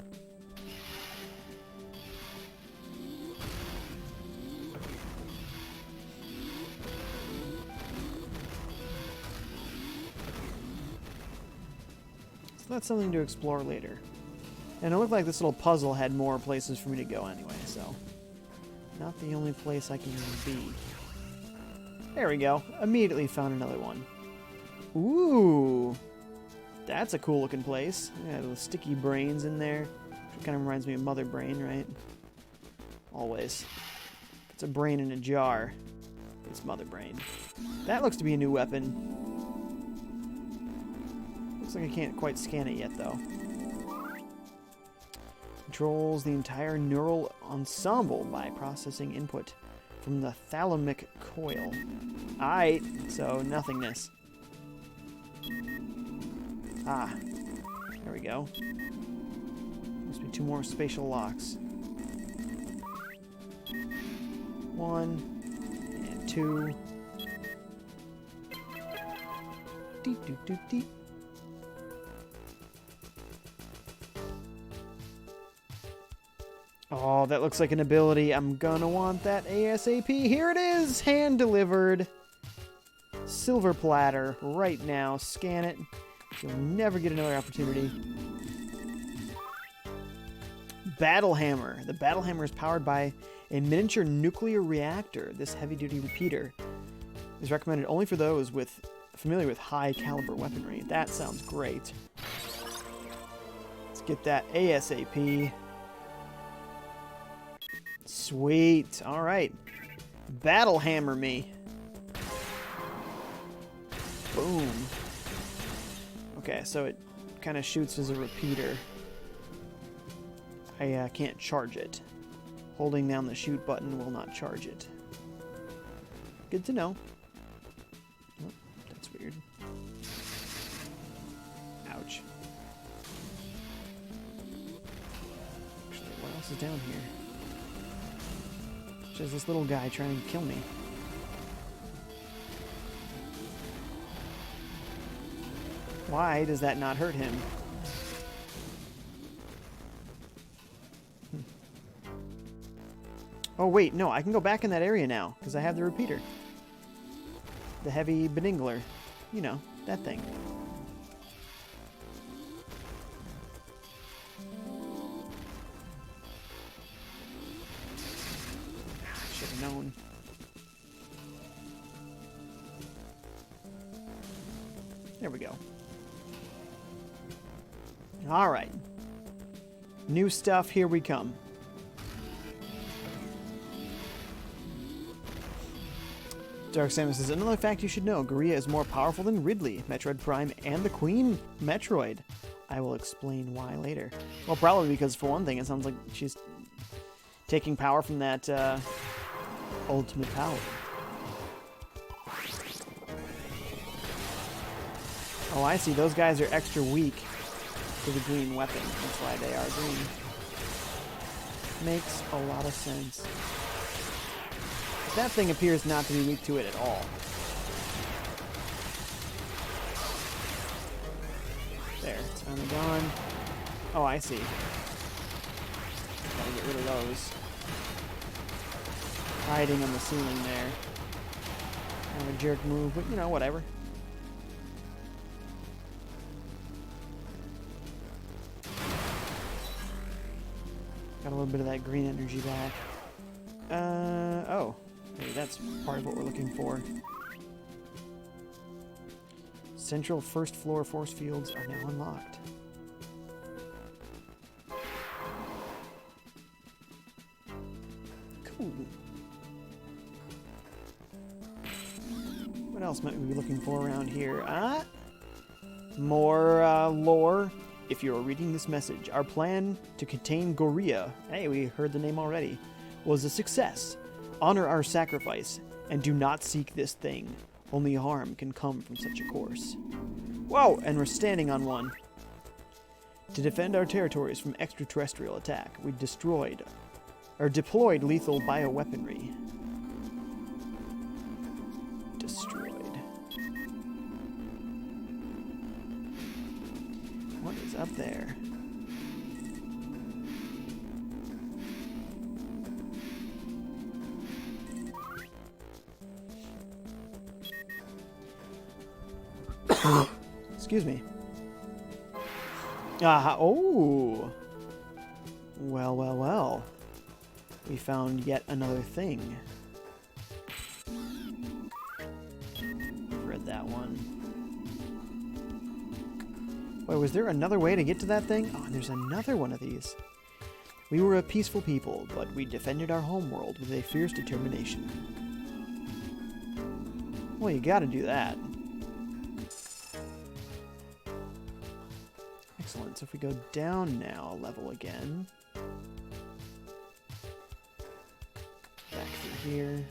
S1: So that's something to explore later. And it looked like this little puzzle had more places for me to go anyway, so... Not the only place I can be. There we go. Immediately found another one. Ooh! That's a cool looking place. Yeah, little sticky brains in there. It kind of reminds me of Mother Brain, right? Always. If it's a brain in a jar, it's Mother Brain. That looks to be a new weapon. Looks like I can't quite scan it yet, though. Controls the entire neural ensemble by processing input from the thalamic coil. Aight, so nothingness. Ah, there we go. Must be 2 more spatial locks. 1 and 2. Deep, doop, doop, deep. Oh, that looks like an ability. I'm gonna want that ASAP. Here it is! Hand-delivered. Silver platter. Right now. Scan it. You'll never get another opportunity. Battle Hammer. The Battle Hammer is powered by a miniature nuclear reactor. This heavy-duty repeater is recommended only for those familiar with high-caliber weaponry. That sounds great. Let's get that ASAP. Sweet. All right. Battle Hammer me. Boom. Okay, so it kind of shoots as a repeater. I can't charge it. Holding down the shoot button will not charge it. Good to know. Oh, that's weird. Ouch. Actually, what else is down here? There's this little guy trying to kill me. Why does that not hurt him? Oh wait, no, I can go back in that area now, because I have the repeater. The heavy beningler. You know, that thing. Should have known. There we go. All right. New stuff, here we come. Dark Samus says, another fact you should know, Guria is more powerful than Ridley, Metroid Prime, and the Queen Metroid. I will explain why later. Well, probably because, for one thing, it sounds like she's taking power from that ultimate power. Oh, I see. Those guys are extra weak to the green weapon. That's why they are green. Makes a lot of sense. That thing appears not to be weak to it at all. There, it's finally gone. Oh, I see. Gotta get rid of those. Hiding on the ceiling there. Kind of a jerk move, but you know, whatever. Got a little bit of that green energy back. Oh. Maybe that's part of what we're looking for. Central first floor force fields are now unlocked. Cool. What else might we be looking for around here? More lore. If you're reading this message, our plan to contain Guria, hey, we heard the name already, was a success. Honor our sacrifice, and do not seek this thing. Only harm can come from such a course. Whoa, and we're standing on one. To defend our territories from extraterrestrial attack, we deployed lethal bioweaponry. Destroyed. What is up there? Excuse me. Oh. Well, well, well. We found yet another thing. Read that one. Wait, was there another way to get to that thing? Oh, and there's another one of these. We were a peaceful people, but we defended our homeworld with a fierce determination. Well, you gotta do that. Excellent. So if we go down now a level again. Back through here.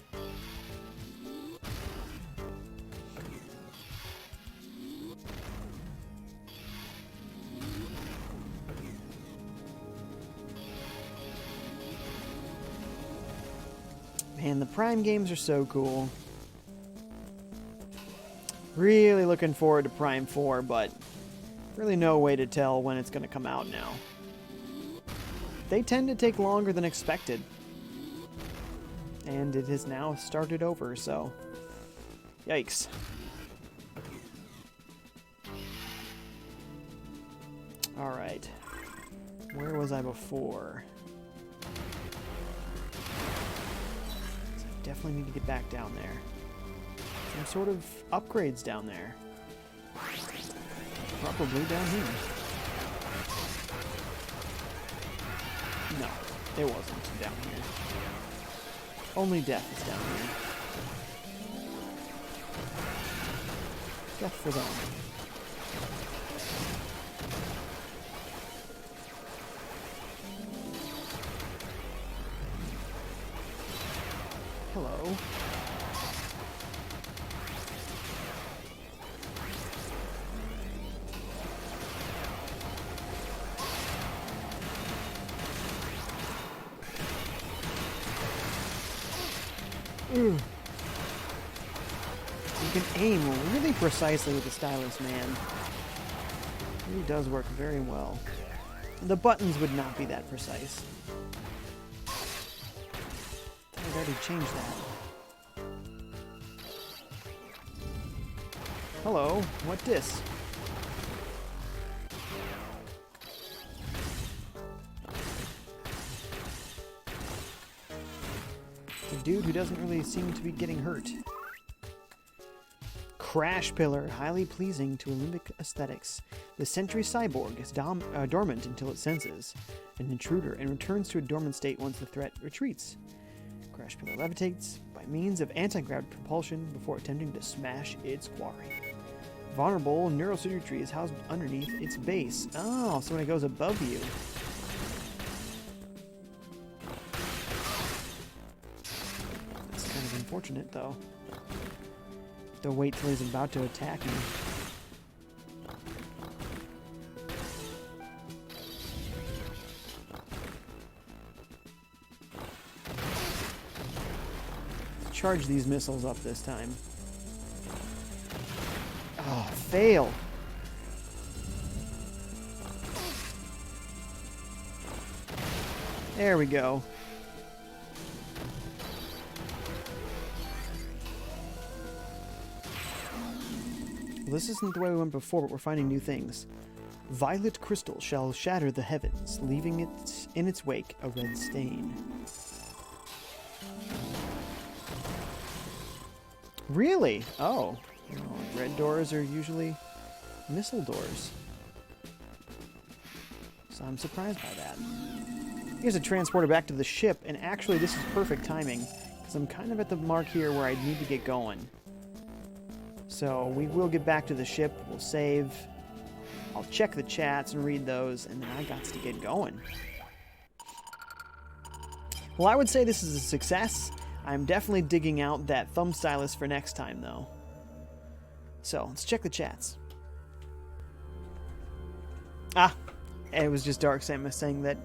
S1: Man, the Prime games are so cool. Really looking forward to Prime 4, but really no way to tell when it's going to come out now. They tend to take longer than expected. And it has now started over, so yikes. Alright. Where was I before? So I definitely need to get back down there. Some sort of upgrades down there. Probably down here. No, it wasn't down here. Only death is down here. Death for them. Hello. You can aim really precisely with the stylus, man. It really does work very well. The buttons would not be that precise. I've already changed that. Hello, what dis? It's a dude who doesn't really seem to be getting hurt. Crash Pillar, highly pleasing to Olympic aesthetics. The Sentry Cyborg is dormant until it senses an intruder and returns to a dormant state once the threat retreats. Crash Pillar levitates by means of anti-gravity propulsion before attempting to smash its quarry. Vulnerable neurocircuitry is housed underneath its base. Oh, so when it goes above you. That's kind of unfortunate, though. To wait till he's about to attack me. Let's charge these missiles up this time. Oh, fail! There we go. This isn't the way we went before, but we're finding new things. Violet crystal shall shatter the heavens, leaving it in its wake a red stain. Really? Oh. Red doors are usually missile doors. So I'm surprised by that. Here's a transporter back to the ship, and actually this is perfect timing, because I'm kind of at the mark here where I need to get going. So we will get back to the ship, we'll save, I'll check the chats and read those, and then I got to get going. Well, I would say this is a success. I'm definitely digging out that thumb stylus for next time, though. So, let's check the chats. Ah, it was just Dark Samus saying that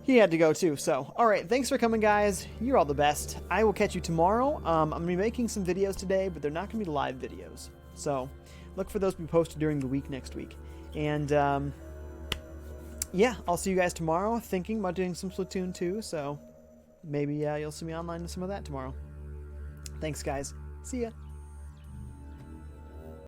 S1: he had to go too. So, alright, thanks for coming, guys. You're all the best. I will catch you tomorrow. I'm going to be making some videos today, but they're not going to be live videos. So, look for those to be posted during the week next week. And, yeah, I'll see you guys tomorrow. Thinking about doing some Splatoon 2, so maybe you'll see me online in some of that tomorrow. Thanks, guys. See ya.